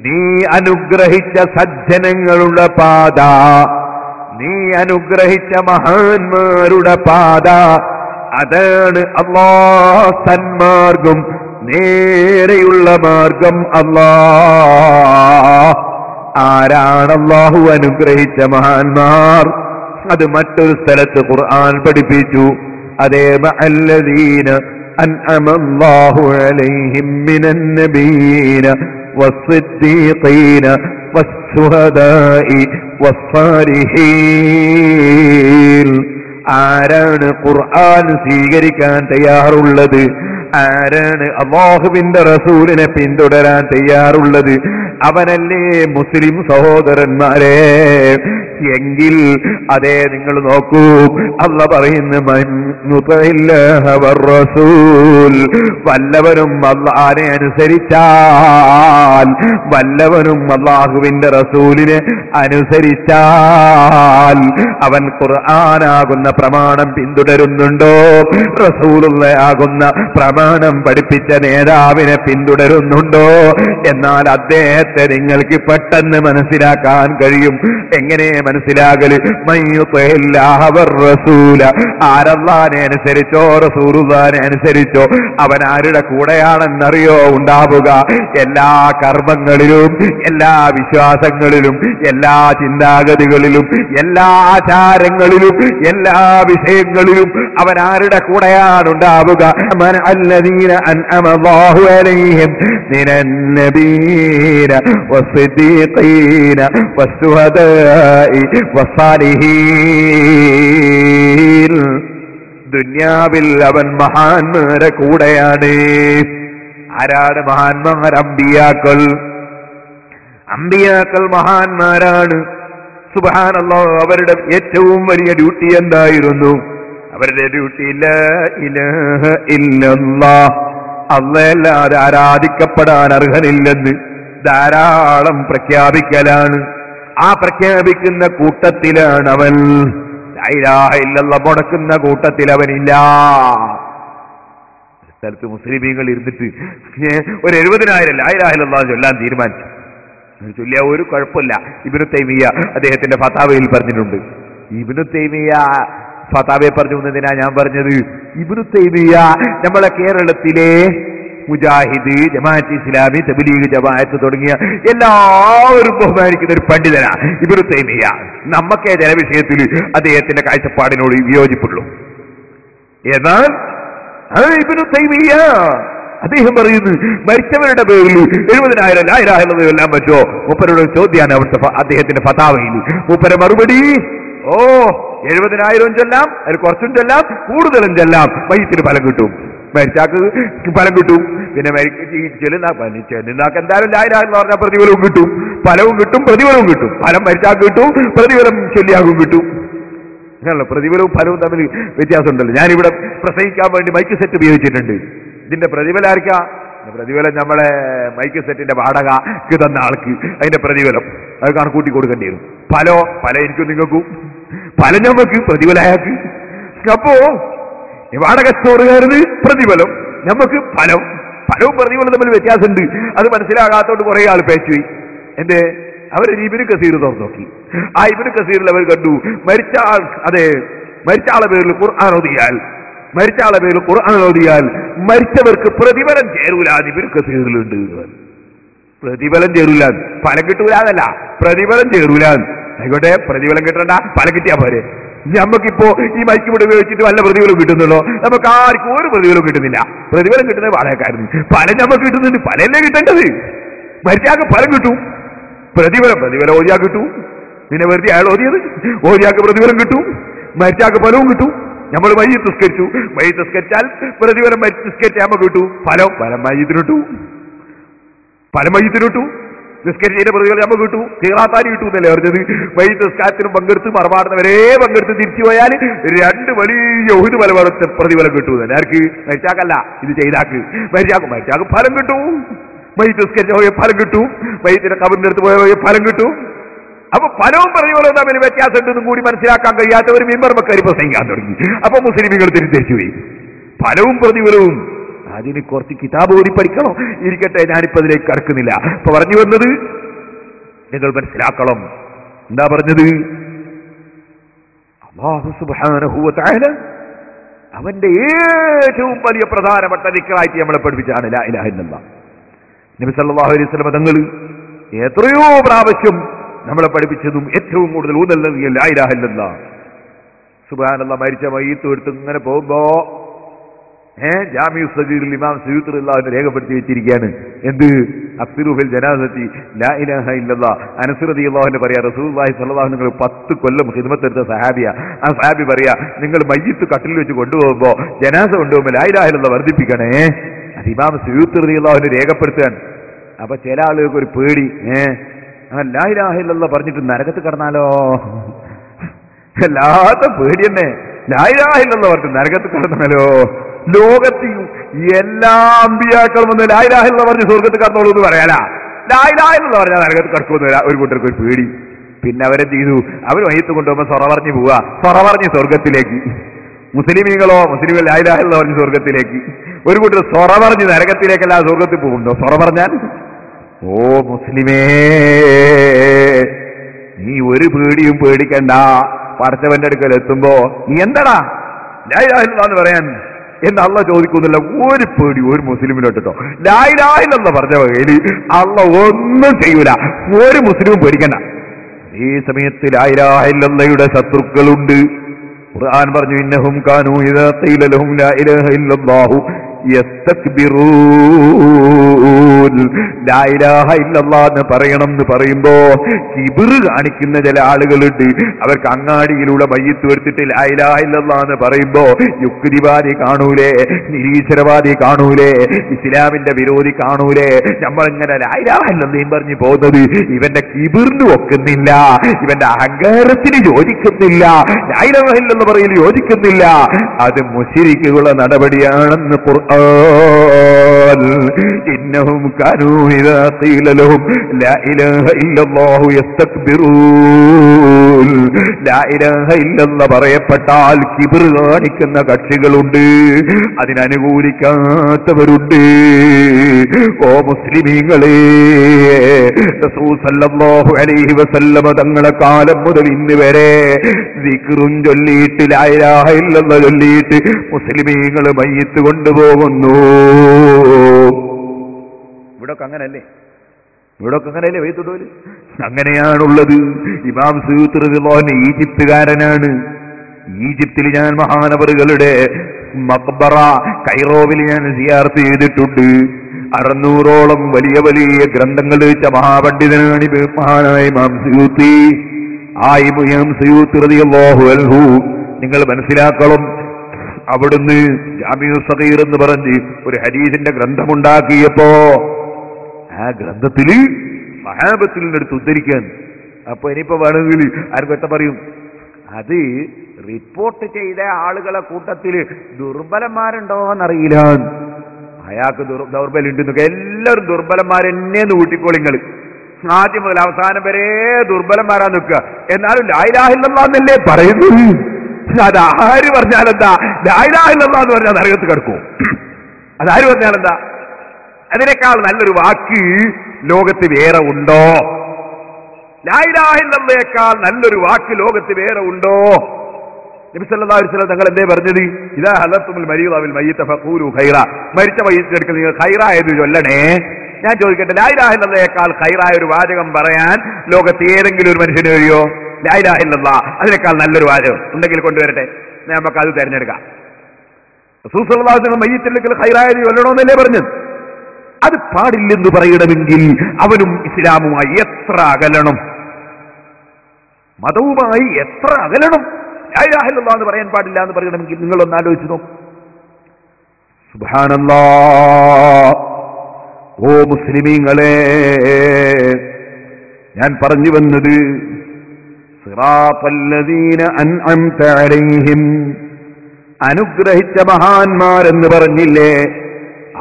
നീ അനുഗ്രഹിച്ച സജ്ജനങ്ങളുടെ പാത, നീ അനുഗ്രഹിച്ച മഹാന്മാരുടെ പാത, അതാണ് അല്ലാഹ് സന്മാർഗം, നേരെയുള്ള മാർഗം അല്ലാഹ്. ആരാണ് അല്ലാഹു അനുഗ്രഹിച്ച മഹാന്മാർ? അത് മറ്റൊരു സ്ഥലത്ത് ഖുർആൻ പഠിപ്പിച്ചു. അതേ മഅല്ലദീന അൻഅമല്ലാഹു അലൈഹിം മിനൻ നബിയ്യീന വസ്സിദ്ദീഖീന വസ്സുഹദാഇ വസ്സാലിഹീൻ. ആരാണ് ഖുർആൻ സ്വീകരിക്കാൻ തയ്യാറുള്ളത്? ആരാണ് അല്ലാഹുവിന്റെ റസൂലിനെ പിന്തുടരാൻ തയ്യാറുള്ളത്? അവനല്ലേ മുസ്ലിം സഹോദരന്മാരെ. എങ്കിൽ അതേ നിങ്ങൾ നോക്കൂ, അല്ലാഹു പറയുന്നു റസൂൽ, വല്ലവനും അല്ലാഹുവിനെ അനുസരിച്ചാൽ, വല്ലവനും അല്ലാഹുവിന്റെ റസൂലിനെ അനുസരിച്ചാൽ അവൻ ഖുർആനാകുന്ന പ്രമാണം പിന്തുടരുന്നുണ്ടോ? റസൂലുള്ളാഹുന്ന പ്രമാണം പഠിപ്പിച്ച നേതാവിനെ പിന്തുടരുന്നുണ്ടോ? എന്നാൽ അദ്ദേഹത്തെ നിങ്ങൾക്ക് പെട്ടെന്ന് മനസ്സിലാക്കാൻ കഴിയും. എങ്ങനെ മനസ്സിലാകല്? റസൂല, ആരല്ലാനെ അനുസരിച്ചോ റസൂലുള്ളാഹിനെ അനുസരിച്ചോ അവൻ ആരുടെ കൂടെയാണെന്നറിയോ ഉണ്ടാവുക? എല്ലാ കർമ്മങ്ങളിലും, എല്ലാ വിശ്വാസങ്ങളിലും, എല്ലാ ചിന്താഗതികളിലും, എല്ലാ ആചാരങ്ങളിലും, എല്ലാ വിഷയങ്ങളിലും അവൻ ആരുടെ കൂടെയാണ് ഉണ്ടാവുക? الذين أنعم الله عليهم من النبيين والصديقين والشهداء والصالحين. ദുനിയാവിൽ അവൻ മഹാന്മാരെ കൂടെയാണ്. ആരാണ് മഹാന്മാർ? അമ്പിയാക്കൾ. അമ്പിയാക്കൾ മഹാന്മാരാണ്. സുബ്ഹാനല്ലാഹ്. അവരുടെ ഏറ്റവും വലിയ ഡ്യൂട്ടി എന്തായിരുന്നു? അവരുടെ ഡ്യൂട്ടി ലാ ഇലാഹ ഇല്ലല്ലാഹ്, അല്ലാഹുവല്ലാതെ ആരാധിക്കപ്പെടാൻ അർഹനില്ലെന്ന് ധാരാളം പ്രഖ്യാപിക്കലാണ്. ആ പ്രഖ്യാപിക്കുന്ന കൂട്ടത്തിലാണ് അവൻ. ലാ ഇലാഹ ഇല്ലല്ലാഹ് മുടക്കുന്ന കൂട്ടത്തിൽ അവനില്ല. സ്ഥലത്ത് മുസ്ലിമീങ്ങൾ ഇരുന്നിട്ട് ഒരു 70,000 ലാ ഇലാഹ ഇല്ലല്ലാഹ് ചൊല്ലാൻ തീരുമാനിച്ചു. ചൊല്ലിയ ഒരു കുഴപ്പമില്ല. ഇബ്നു തൈമിയ്യ അദ്ദേഹത്തിന്റെ ഫതാവയിൽ പറഞ്ഞിട്ടുണ്ട്. ഇബ്നു തൈമിയ്യ ഫതാവയെ പറഞ്ഞു എന്നതിനാ ഞാൻ പറഞ്ഞത്? ഇബ്നു തൈമിയ്യ നമ്മളെ കേരളത്തിലെ മുജാഹിദ്, ജമാഅത്ത് ഇസ്ലാമി, തബ്ലീഗ് ജമാഅത്ത് തുടങ്ങിയ എല്ലാവരും ബഹുമാനിക്കുന്ന ഒരു പണ്ഡിതനാ ഇബ്നു തൈമിയ്യ. നമ്മക്കേ ചില വിഷയത്തിൽ അദ്ദേഹത്തിന്റെ കാഴ്ചപ്പാടിനോട് വിയോജിപ്പുള്ളൂ. എന്നാൽ ഇബ്നു തൈമിയ്യ അദ്ദേഹം പറയുന്നു, മരിച്ചവരുടെ പേരിൽ 70,000 ലാ ഇലാഹ ഇല്ലല്ലാഹ് എല്ലാം പറ്റുമോ? മൂപ്പരുടെ ചോദ്യമാണ് അവിടുത്തെ അദ്ദേഹത്തിന്റെ ഫതാവയിൽ. മൂപ്പരെ മറുപടി, 70,000 ചൊല്ലാം, അതിൽ കുറച്ചും ചൊല്ലാം, കൂടുതലും ചൊല്ലാം, മയ്യത്തിന് ഫലം കിട്ടും, മരിച്ചാക്ക് ഫലം കിട്ടും. പിന്നെ ചെല്ലുന്നാക്ക് എന്തായാലും ലാ ഇലാഹ ഇല്ലല്ലാഹ് പറഞ്ഞാൽ പ്രതിഫലവും കിട്ടും, ഫലവും കിട്ടും, പ്രതിഫലവും കിട്ടും. ഫലം മരിച്ചാക്ക് കിട്ടും, പ്രതിഫലം ചൊല്ലിയാകും കിട്ടും. അങ്ങനല്ല, പ്രതിഫലവും ഫലവും തമ്മിൽ വ്യത്യാസമുണ്ടല്ലോ. ഞാനിവിടെ പ്രസംഗിക്കാൻ വേണ്ടി മൈക്ക് സെറ്റ് ഉപയോഗിച്ചിട്ടുണ്ട്. ഇതിന്റെ പ്രതിഫലം ആർക്കാ? പ്രതിഫലം നമ്മളെ മൈക്ക് സെറ്റിന്റെ വാടക തന്ന ആൾക്ക് അതിന്റെ പ്രതിഫലം അത് കണക്കൂട്ടി കൊടുക്കേണ്ടി വരും. ഫലം എനിക്കും നിങ്ങൾക്കും, ഫലം ഞമ്മക്ക്, പ്രതിഫലം അയാൾക്ക്. അപ്പോ വാടക സ്റ്റോറുകാരന് പ്രതിഫലം, നമുക്ക് ഫലവും പ്രതിഫലം തമ്മിൽ വ്യത്യാസമുണ്ട്. അത് മനസ്സിലാകാത്തോണ്ട് കുറെ ആൾ പേച്ചുപോയി. എന്തേ? അവർ ഇബ്നു കസീർ തുറന്നു നോക്കി. ആ ഇബ്നു കസീറിൽ അവർ കണ്ടു, മരിച്ച ആളെ പേരിൽ ഖുർആൻ ഓതിയാൽ മരിച്ചവർക്ക് പ്രതിഫലം ചേരൂല. ഇബ്നു കസീറിലുണ്ട്. പ്രതിഫലം ചേരൂല, ഫലം കിട്ടൂലെന്നല്ല, പ്രതിഫലം ചേരൂല. ആയിക്കോട്ടെ, പ്രതിഫലം കിട്ടണ്ട, ഫലം കിട്ടിയാ പോരെ. നമുക്കിപ്പോ ഈ മൈക്ക് ഇവിടെ ഉപയോഗിച്ചിട്ട് വല്ല പ്രതിഫലം കിട്ടുന്നുള്ളൂ? നമുക്ക് ആർക്കും ഒരു പ്രതിഫലം കിട്ടുന്നില്ല. പ്രതിഫലം കിട്ടുന്നത് വാടകക്കാരന്, ഫലം നമുക്ക് കിട്ടുന്നുണ്ട്. ഫലല്ലേ കിട്ടേണ്ടത്? മരിച്ചാക്ക് ഫലം കിട്ടും, പ്രതിഫലം ഓതിയാ കിട്ടും. പിന്നെ വെറുതെ അയാൾ ഓതിയാക്ക് പ്രതിഫലം കിട്ടും, മരിച്ചാക്ക് ഫലവും കിട്ടും. നമ്മൾ മയ്യിത്ത് നിസ്കരിച്ചാൽ പ്രതിഫലം നിസ്കരിച്ചാൽ നമുക്ക് കിട്ടും, ഫലം മയ്യിത്തിനിട്ടു, നിസ്കരിച്ചതിന്റെ പ്രതിഫലം നമുക്ക് കിട്ടും. ഖിറാത്താനി കിട്ടും എന്നല്ലേ പറഞ്ഞത്? മയ്യിത്ത് നിസ്കാരത്തിനും പങ്കെടുത്ത് മറമാടുന്നവരെ പങ്കെടുത്ത് തിരിച്ചു പോയാൽ 2 വലിയ ഉഹുദ് മലബാറത്തെ പ്രതിഫലം കിട്ടും. ആർക്ക്? മരിച്ചാക്കല്ല, ഇത് ചെയ്താക്ക്. മരിച്ചാക്ക് ഫലം കിട്ടും. മയ്യിത്ത് നിസ്കരിച്ച പോയ ഫലം കിട്ടും, മയ്യിത്തിന്റെ ഖബറിന്റെ അടുത്ത് പോയ ഫലം കിട്ടും. അപ്പൊ ഫലവും പ്രതിഫലവും തമ്മിൽ വ്യത്യാസം ഉണ്ടെന്നും കൂടി മനസ്സിലാക്കാൻ കഴിയാത്തവർ മിമ്പർ മക്കാരി പ്രസംഗിക്കാൻ തുടങ്ങി. അപ്പൊ മുസ്ലിമുകൾ തിരിച്ചു പോയി. ഫലവും പ്രതിഫലവും അതിന് കുറച്ച് കിതാബ് കൂടി പഠിക്കണം. ഇരിക്കട്ടെ, ഞാനിപ്പോ അതിലേക്ക് കടക്കുന്നില്ല. ഇപ്പൊ പറഞ്ഞു വന്നത് നിങ്ങൾ മനസ്സിലാക്കണം. എന്താ പറഞ്ഞത്? അല്ലാഹു സുബ്ഹാനഹു വ തആല അവന്റെ ഏറ്റവും വലിയ പ്രധാനപ്പെട്ട ദിക്റായിട്ട് നമ്മളെ പഠിപ്പിച്ചാണ് ലാ ഇലാഹ ഇല്ലല്ലാഹ്. നബി സല്ലല്ലാഹു അലൈഹി വസല്ലം തങ്ങൾ എത്രയോ പ്രാവശ്യം നമ്മളെ പഠിപ്പിച്ചതും ഏറ്റവും കൂടുതൽ ഊന്നൽ നൽകിയ ലാ ഇലാഹ ഇല്ലല്ലാഹ്. സുബ്ഹാനല്ലാഹ്. മരിച്ച മയ്യിത്ത് എടുത്ത് ഇങ്ങനെ പോകുമ്പോ ജാമിഉ സഗീറിൽ ഇമാം സയൂത്തി റളിയല്ലാഹു രേഖപ്പെടുത്തി വെച്ചിരിക്കുകയാണ്. എന്ത്? അക്സിറുഫിൽ ജനാസത്തി ലാ ഇലാഹ ഇല്ലല്ലാഹ്. അനസ് റളിയല്ലാഹു അൻഹു പറയാ, റസൂലുള്ളാഹി സ്വല്ലല്ലാഹു അലൈഹി വസല്ലം 10 കൊല്ലം ഖിദ്മത്ത് എടുത്ത സഹാബിയാ. ആ സഹാബി പറയാ, നിങ്ങൾ മയ്യിത്ത് കട്ടിൽ വെച്ച് കൊണ്ടുപോകുമ്പോ ജനാസ കൊണ്ടുപോകുമ്പോൾ ലാ ഇലാഹ ഇല്ലല്ലാഹ് വർദ്ധിപ്പിക്കണേ. അത് ഇമാം സയൂത്തി റളിയല്ലാഹു അൻഹു രേഖപ്പെടുത്തുകയാണ്. അപ്പൊ ചില ആളുകൾക്ക് ഒരു പേടി, ലാ ഇലാഹ ഇല്ലല്ലാഹ് പറഞ്ഞിട്ട് നരകത്ത് കടന്നാലോ, വല്ലാത്ത പേടി തന്നെ. ലാ ഇലാഹ ഇല്ലല്ലാഹ് പറഞ്ഞിട്ട് നരകത്ത് കടന്നാലോ. ലോകത്തെയും എല്ലാ അമ്പിയാക്കളും വന്ന് ലാ ഇലാഹ ഇല്ലല്ലാഹ് പറഞ്ഞ് സ്വർഗത്ത് കടന്നോളൂ എന്ന് പറയാനാ. ലാ ഇലാഹ ഇല്ലല്ലാഹ് പറഞ്ഞാൽ നരകത്ത് കടക്കുമെന്ന് ഒരു കൂട്ടർക്ക് ഒരു പേടി. പിന്നെ അവരെന്ത് ചെയ്തു? അവർ മയ്യത്ത് കൊണ്ടുപോകുമ്പോൾ സൊറ പറഞ്ഞ് പോവാ, സൊറ പറഞ്ഞ് സ്വർഗത്തിലേക്ക്. മുസ്ലിമീങ്ങളോ, മുസ്ലിങ്ങൾ ലാ ഇലാഹ ഇല്ലല്ലാഹ് പറഞ്ഞ് സ്വർഗത്തിലേക്ക്. ഒരു കൂട്ടർ സൊറ പറഞ്ഞ് നരകത്തിലേക്കല്ല സ്വർഗത്തിൽ പോകുന്നുണ്ടോ? സൊറ പറഞ്ഞാൽ ഓ മുസ്ലിമേ, നീ ഒരു പേടിയും പേടിക്കണ്ട. പടച്ചവന്റെ അടുക്കൽ എത്തുമ്പോ നീ എന്താടാ ലാ ഇലാഹ ഇല്ലല്ലാഹ് എന്ന് പറയാൻ എന്ന് അള്ളാഹ് ചോദിക്കുന്നില്ല. ഒരു പേടി ഒരു മുസ്ലിമിനോട്ടോ. ലാ ഇലാഹ ഇല്ലല്ലാഹ് പറഞ്ഞ വകയിൽ അള്ളാഹ് ഒന്നും ചെയ്യൂല. ഒരു മുസ്ലിമും പേടിക്കണ്ട. ഈ സമയത്ത് ലാ ഇലാഹ ഇല്ലല്ലാഹയുടെ ശത്രുക്കളുണ്ട്. ഖുർആൻ പറഞ്ഞു, ഇന്നഹും കാനൂ ഇദാ ഖീല ലഹും ലാ ഇലാഹ ഇല്ലല്ലാഹു യസ്തക്ബിറൂൻ. ലാ ഇലാഹ ഇല്ലല്ലാഹ് എന്ന് പറയണം എന്ന് പറയുമ്പോ കിബിർ കാണിക്കുന്ന ചില ആളുകളുണ്ട്. അവർക്ക് അങ്ങാടിയിലൂടെ മയ്യിത്ത് എടുത്തിട്ട് ലാ ഇലാഹ ഇല്ലല്ലാഹ് എന്ന് പറയുമ്പോ യുക്തിവാദി കാണൂലേ, നിരീശ്വരവാദി കാണൂലേ, ഇസ്ലാമിന്റെ വിരോധി കാണൂലേ. നമ്മളിങ്ങനെ ലാ ഇലാഹ ഇല്ലല്ലാഹ് പറഞ്ഞു പോകുന്നത് ഇവന്റെ കിബിറിന് ഒക്കുന്നില്ല, ഇവന്റെ അഹങ്കാരത്തിന് യോജിക്കുന്നില്ല, ലാ ഇലാഹ ഇല്ലല്ലാഹ് പറയൽ യോജിക്കുന്നില്ല. അത് മുശ്രിക്കുകളുടെ നടപടിയാണെന്ന് ഖുർആൻ. ഇന്നഹും കാനൂ ഇദാ ഖീല ലഹും ലാ ഇലാഹ ഇല്ലല്ലാഹു യസ്തക്ബിറൂൻ. ലാ ഇലാഹ ഇല്ലല്ലാഹ് പറയപ്പെട്ടാൽ കിബ്ർ കാണിക്കുന്ന കക്ഷികളുണ്ട്, അതിനനുകൂലിക്കാത്തവരുണ്ട്. ഓ മുസ്ലിമീങ്ങളെ, റസൂൽ സല്ലല്ലാഹു അലൈഹി വസല്ലമ തങ്ങളെ കാലം മുതൽ ഇന്ന് വരെ ദിക്റും ചൊല്ലിയിട്ട് ലാ ഇലാഹ ഇല്ലല്ലാഹ് ചൊല്ലിയിട്ട് മുസ്ലിമീങ്ങൾ മയ്യിത്ത് കൊണ്ടുപോകുന്നു. ഇവിടൊക്കെ അങ്ങനല്ലേ? ഇവിടൊക്കെ അങ്ങനെയല്ലേ വൈത്തുടോല്? അങ്ങനെയാണുള്ളത്. ഇമാം സയൂത്തി റളിയല്ലാഹു അൻഹു ഈജിപ്തുകാരനാണ്. ഈജിപ്തിൽ ഞാൻ മഹാനവറുകളുടെ മഖ്ബറ കൈറോവിൽ ഞാൻ സിയാറത്ത് ചെയ്തിട്ടുണ്ട്. 600ഓളം വലിയ വലിയ ഗ്രന്ഥങ്ങൾ വെച്ച മഹാപണ്ഡിതനാണ് മഹാനായ ഇമാം സയൂത്തി. ആ ഇമാം സയൂത്തി റളിയല്ലാഹു അൻഹു നിങ്ങൾ മനസ്സിലാക്കണം, അവിടുന്ന് ജാമിഉ സഗീർ എന്ന് പറഞ്ഞ് ഒരു ഹദീസിന്റെ ഗ്രന്ഥമുണ്ടാക്കിയപ്പോ ആ ഗ്രന്ഥത്തില് സഹാബത്തിൽ നിന്നെടുത്ത് ഉദ്ധരിക്കാൻ. അപ്പൊ ഇനിയിപ്പോ വേണമെങ്കിൽ ആർക്കൊറ്റ പറയും, അത് റിപ്പോർട്ട് ചെയ്ത ആളുകളെ കൂട്ടത്തില് ദുർബലന്മാരുണ്ടോ എന്നറിയില്ല. അയാൾക്ക് ദൗർബല്യം ഉണ്ടെന്നൊക്കെ എല്ലാവരും ദുർബലന്മാരെന്നെന്ന് കൂട്ടിക്കോളിങ്ങൾ. ആദ്യം മുതൽ അവസാനം വരെ ദുർബലന്മാരാ നിൽക്കുക. എന്നാലും ലാ ഇലാഹ ഇല്ലല്ലാഹ് എന്നല്ലേ പറയുന്നു. അതാര് പറഞ്ഞാലെന്താ? ലാ ഇലാഹ ഇല്ലല്ലാഹ് എന്ന് പറഞ്ഞാൽ നരകത്ത് കിടക്കും. അതാര് പറഞ്ഞാലെന്താ? അതിനേക്കാൾ നല്ലൊരു വാക്ക് ലോകത്ത് വേറെ ഉണ്ടോ? ലാ ഇലാഹ ഇല്ലല്ലാഹയേക്കാൾ നല്ലൊരു വാക്ക് ലോകത്ത് വേറെ ഉണ്ടോ? നബി സല്ലല്ലാഹു അലൈഹി വസല്ലം തങ്ങൾ എന്തേ പറഞ്ഞത്? ഇദാ ഹലത്തുൽ മരീദ വൽ മയ്യിത ഫഖൂലു ഖൈറ. മരിച്ച മയ്യിത്തിനെടുക്കൽ നിങ്ങൾ ഖൈറായത് ചൊല്ലണേ. ഞാൻ ചോദിക്കട്ടെ, ലാ ഇലാഹ ഇല്ലല്ലാഹയേക്കാൾ ഖൈറായ ഒരു വാചകം പറയാൻ ലോകത്ത് ഏതെങ്കിലും ഒരു മനുഷ്യന് കഴിയോ? ലാ ഇലാഹ ഇല്ലല്ലാഹ് അതിനേക്കാൾ നല്ലൊരു വാചകം ഉണ്ടെങ്കിൽ കൊണ്ടുവരട്ടെ, നമുക്ക് അത് തിരഞ്ഞെടുക്കാം. റസൂൽ സല്ലല്ലാഹു അലൈഹി വസല്ലം മയ്യിത്തിനെടുക്കൽ ഖൈറായത് ചൊല്ലണമെന്നല്ലേ പറഞ്ഞത്? അത് പാടില്ലെന്ന് പറയണമെങ്കിൽ അവനും ഇസ്ലാമുമായി എത്ര അകലണം, മതവുമായി എത്ര അകലണം. ലാ ഇലാഹ ഇല്ലല്ലാഹ് എന്ന് പറയാൻ പാടില്ല എന്ന് പറയണമെങ്കിൽ നിങ്ങളൊന്ന് ആലോചിച്ചു നോക്കും. സുബ്ഹാനല്ലാഹ്. ഓ മുസ്ലിമീങ്ങളെ, ഞാൻ പറഞ്ഞു വന്നത് സിറാത്തല്ലദീന അൻഅംത അലൈഹിം, അനുഗ്രഹിച്ച മഹാന്മാരെന്ന് പറഞ്ഞില്ലേ?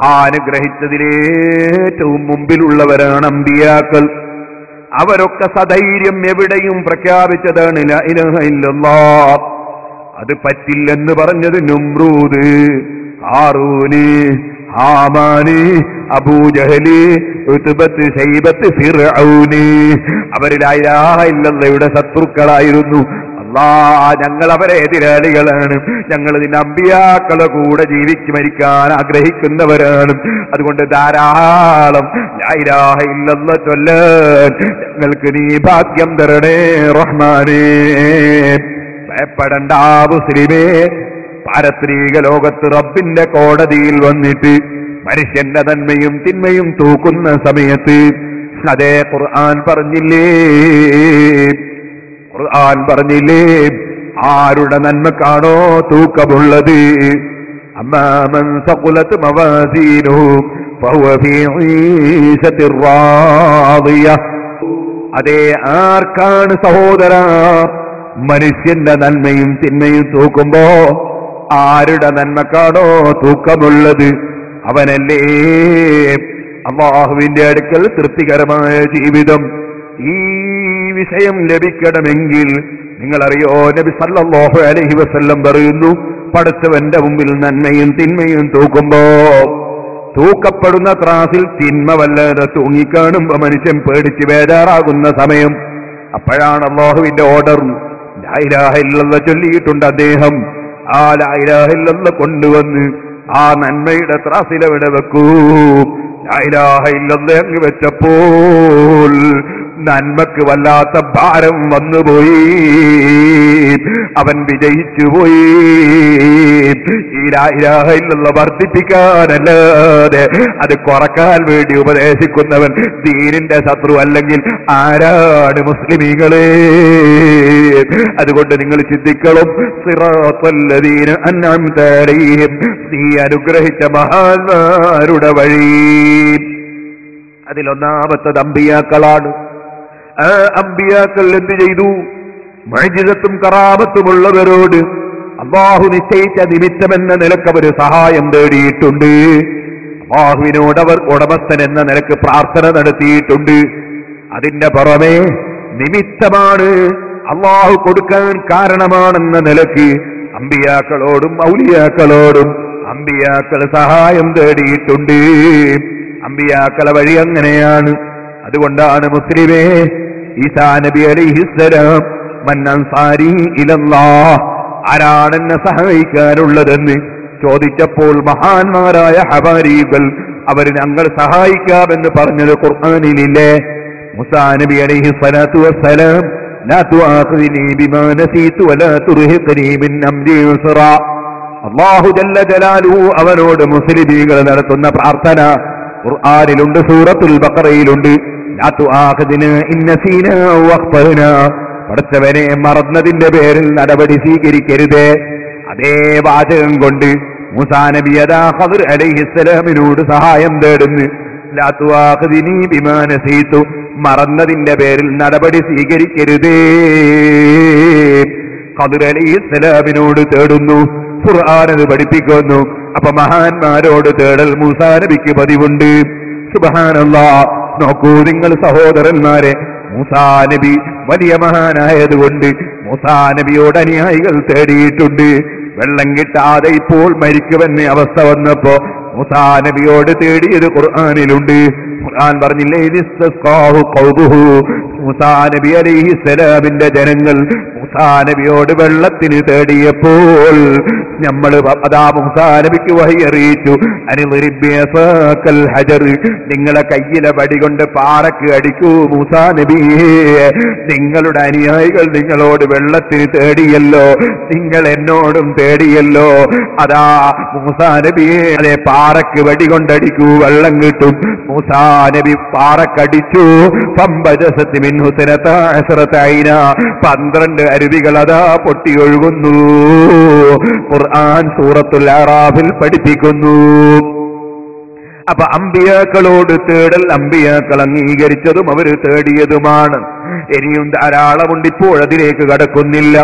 ആ അനുഗ്രഹിച്ചതിലേറ്റവും മുമ്പിലുള്ളവരാണ് അമ്പിയാക്കൾ. അവരൊക്കെ സധൈര്യം എവിടെയും പ്രഖ്യാപിച്ചതാണ് ലാ ഇലാഹ ഇല്ലല്ലാഹ്. അത് പറ്റില്ലെന്ന് പറഞ്ഞത് നമ്രൂദ്, ഹാറൂന്, ഹാമാന്, അബൂജഹല്, ഉത്ബത്ത്, ശൈബത്ത്, ഫിർഔന്. അവർ ലാ ഇലാഹ ഇല്ലല്ലാഹയുടെ ശത്രുക്കളായിരുന്നു. ഞങ്ങൾ അവരെ എതിരാളികളാണ്. ഞങ്ങൾ ഇതിന്റെ അമ്പിയാക്കളെ കൂടെ ജീവിച്ച് മരിക്കാൻ ആഗ്രഹിക്കുന്നവരാണ്. അതുകൊണ്ട് ധാരാളം ലാ ഇലാഹ ഇല്ലല്ലാഹ് ചൊല്ലാൻ ഞങ്ങൾക്ക് നീ ഭാഗ്യം തരണേ റഹ്മാനേ. ഭയപ്പെടണ്ട മുസ്ലിമേ, പാരത്രിക ലോകത്ത് റബ്ബിന്റെ കോടതിയിൽ വന്നിട്ട് മനുഷ്യന്റെ നന്മയും തിന്മയും തൂക്കുന്ന സമയത്ത് അതേ ഖുർആൻ പറഞ്ഞില്ലേ ആരുടെ നന്മക്കാണോ തൂക്കമുള്ളത് അമ്മാമൻ സഖുലത് മവാസീനുഹു ഫഹുവ ഫീ ഈശത്തിർ റാദിയ. അതേ ആർക്കാണ് സഹോദര മനുഷ്യന്റെ നന്മയും തിന്മയും തൂക്കുമ്പോ ആരുടെ നന്മക്കാണോ തൂക്കമുള്ളത് അവനല്ലേ അല്ലാഹുവിന്റെ അടുക്കൽ തൃപ്തികരമായ ജീവിതം. ഈ വിഷയം ലഭിക്കണമെങ്കിൽ നിങ്ങളറിയോ, നബി സല്ലല്ലാഹു അലൈഹി വസല്ലം പറയുന്നു, പടച്ചവന്റെ മുമ്പിൽ നന്മയും തിന്മയും തൂക്കുമ്പോ തൂക്കപ്പെടുന്ന ത്രാസിൽ തിന്മ വല്ലാതെ തൂങ്ങിക്കാണുമ്പോ മനുഷ്യൻ പേടിച്ച് ബേജാറാകുന്ന സമയം, അപ്പോഴാണ് അല്ലാഹുവിന്റെ ഓർഡർ. ലാ ഇലാഹ ഇല്ലല്ലാഹ് ചൊല്ലിയിട്ടുണ്ട് അദ്ദേഹം. ആ ലാ ഇലാഹ ഇല്ലല്ലാഹ് കൊണ്ടുവന്ന് ആ നന്മയുടെ ത്രാസിലെവിടെ വെക്കൂ. ലാ ഇലാഹ ഇല്ലല്ലാഹ് അങ്ങ് വെച്ചപ്പോൾ നന്മക്ക് വല്ലാത്ത ഭാരം വന്നുപോയി, അവൻ വിജയിച്ചുപോയി. ഈ ലാ ഇലാഹ ഇല്ലല്ലാഹ് വർദ്ധിപ്പിക്കാനല്ലാതെ അത് കുറക്കാൻ വേണ്ടി ഉപദേശിക്കുന്നവൻ ദീനിന്റെ ശത്രു അല്ലെങ്കിൽ ആരാണ് മുസ്ലിമീങ്ങളെ? അതുകൊണ്ട് നിങ്ങൾ ചിന്തിക്കണം, സിറാത്തല്ലദീന അൻഅംത അലൈഹിം, നീ അനുഗ്രഹിച്ച മഹാന്മാരുടെ വഴി. അതിലൊന്നാമത്തത് അമ്പിയാക്കളാണ്. ആ അമ്പിയാക്കൾ എന്ത് ചെയ്തു? മുഅ്ജിസത്തും കറാമത്തുമുള്ളവരോട് അല്ലാഹു നിശ്ചയിച്ച നിമിത്തമെന്ന നിലക്ക് അവർ സഹായം തേടിയിട്ടുണ്ട്. അല്ലാഹുവിനോട് അവർ ഉടമസ്ഥൻ എന്ന നിലക്ക് പ്രാർത്ഥന നടത്തിയിട്ടുണ്ട്. അതിന്റെ പുറമെ നിമിത്തമാണ്, അല്ലാഹു കൊടുക്കാൻ കാരണമാണെന്ന നിലക്ക് അമ്പിയാക്കളോടും ഔലിയാക്കളോടും അമ്പിയാക്കൾ സഹായം തേടിയിട്ടുണ്ട്. അമ്പിയാക്കളെ വഴി അങ്ങനെയാണ്. അതുകൊണ്ടാണ് മുസ്ലിമേ, ഈസാ നബി അലൈഹിസ്സലാം മൻ അൻസാരി ഇലല്ലാഹ്, ആരാണ് എന്നെ സഹായിക്കാനുള്ളതെന്ന് ചോദിച്ചപ്പോൾ മഹാന്മാരായ ഹവാരികൾ അവർ ഞങ്ങൾ സഹായിക്കാമെന്ന് പറഞ്ഞത് ഖുർആനിലില്ലേ? മൂസാ നബി അലൈഹിസ്സലാത്തു വസ്സലാം ലാ തുആഖിദ്നി ബിമാ നസീതു വലാ തുർഹിഖ്നി മിൻ അംരി യുസ്റാ. അല്ലാഹു ജല്ല ജലാലുഹു അവനോട് മുസ്ലിമീങ്ങൾ നടത്തുന്ന പ്രാർത്ഥന ഖുർആനിലുണ്ട്, സൂറത്തുൽ ബഖറയിലുണ്ട്. ലാ തുആഖിദ്നാ ഇൻ നസീനാ വഖ്ഫർനാ, പടച്ചവനെ മറന്നതിന്റെ പേരിൽ നടപടി സ്വീകരിക്കരുതേ. അതേ വാചകം കൊണ്ട് മൂസാ നബി അതാ ഖദർ അലൈഹിസ്സലാമിനോട് സഹായം തേടുന്നു. ലാ തുആഖിദ്നി ബിമാ നസീതു, മറന്നതിന്റെ പേരിൽ നടപടി സ്വീകരിക്കരുതേ. ഖദർ അലൈഹിസ്സലാമിനോട് തേടുന്നു. ഖുർആൻ അത് പഠിപ്പിക്കുന്നു. അപ്പൊ മഹാന്മാരോട് തേടൽ മൂസാ നബിക്ക് പതിവുണ്ട്. സുബ്ഹാനല്ലാഹ്. നോക്കൂ നിങ്ങൾ സഹോദരന്മാരെ, മൂസാ നബി വലിയ മഹാനായതുകൊണ്ട് മൂസാ നബിയോട് അനുയായികൾ തേടിയിട്ടുണ്ട്. വെള്ളം കിട്ടാതെ ഇപ്പോൾ മരിക്കുമെന്ന അവസ്ഥ വന്നപ്പോ മൂസാ നബിയോട് തേടിയത് ഖുർആനിലുണ്ട്. ഖുർആൻ പറഞ്ഞില്ലേ, മൂസാ നബി അലൈഹിസ്സലാമിന്റെ ജനങ്ങൾ മൂസാ നബിയോട് വെള്ളത്തിന് തേടിയപ്പോൾ നമ്മൾ അതാ മൂസാ നബിക്ക് വഹി അറിയിച്ചു, അനിൽ ഹജർ, നിങ്ങളെ കയ്യിലെ വടി കൊണ്ട് പാറക്ക് അടിക്കൂ മൂസാ നബിയെ. നിങ്ങളുടെ അനുയായികൾ നിങ്ങളോട് വെള്ളത്തിന് തേടിയല്ലോ, നിങ്ങൾ എന്നോടും തേടിയല്ലോ. അതാ മൂസാ നബിയെ അതെ പാറക്ക് വടി കൊണ്ടടിക്കൂ, വെള്ളം കിട്ടും. മൂസാ നബി പാറക്കടിച്ചു. 12 അരുവികൾ അതാ പൊട്ടി ഒഴുകുന്നു. ഖുർആൻ സൂറത്തുൽ അറാഫിൽ പഠിപ്പിക്കുന്നു. അപ്പൊ അമ്പിയാക്കളോട് തേടൽ അമ്പിയാക്കൾ അംഗീകരിച്ചതും അവർ തേടിയതുമാണ്. ഇനിയും ധാരാളമുണ്ട്, ഇപ്പോൾ അതിലേക്ക് കടക്കുന്നില്ല.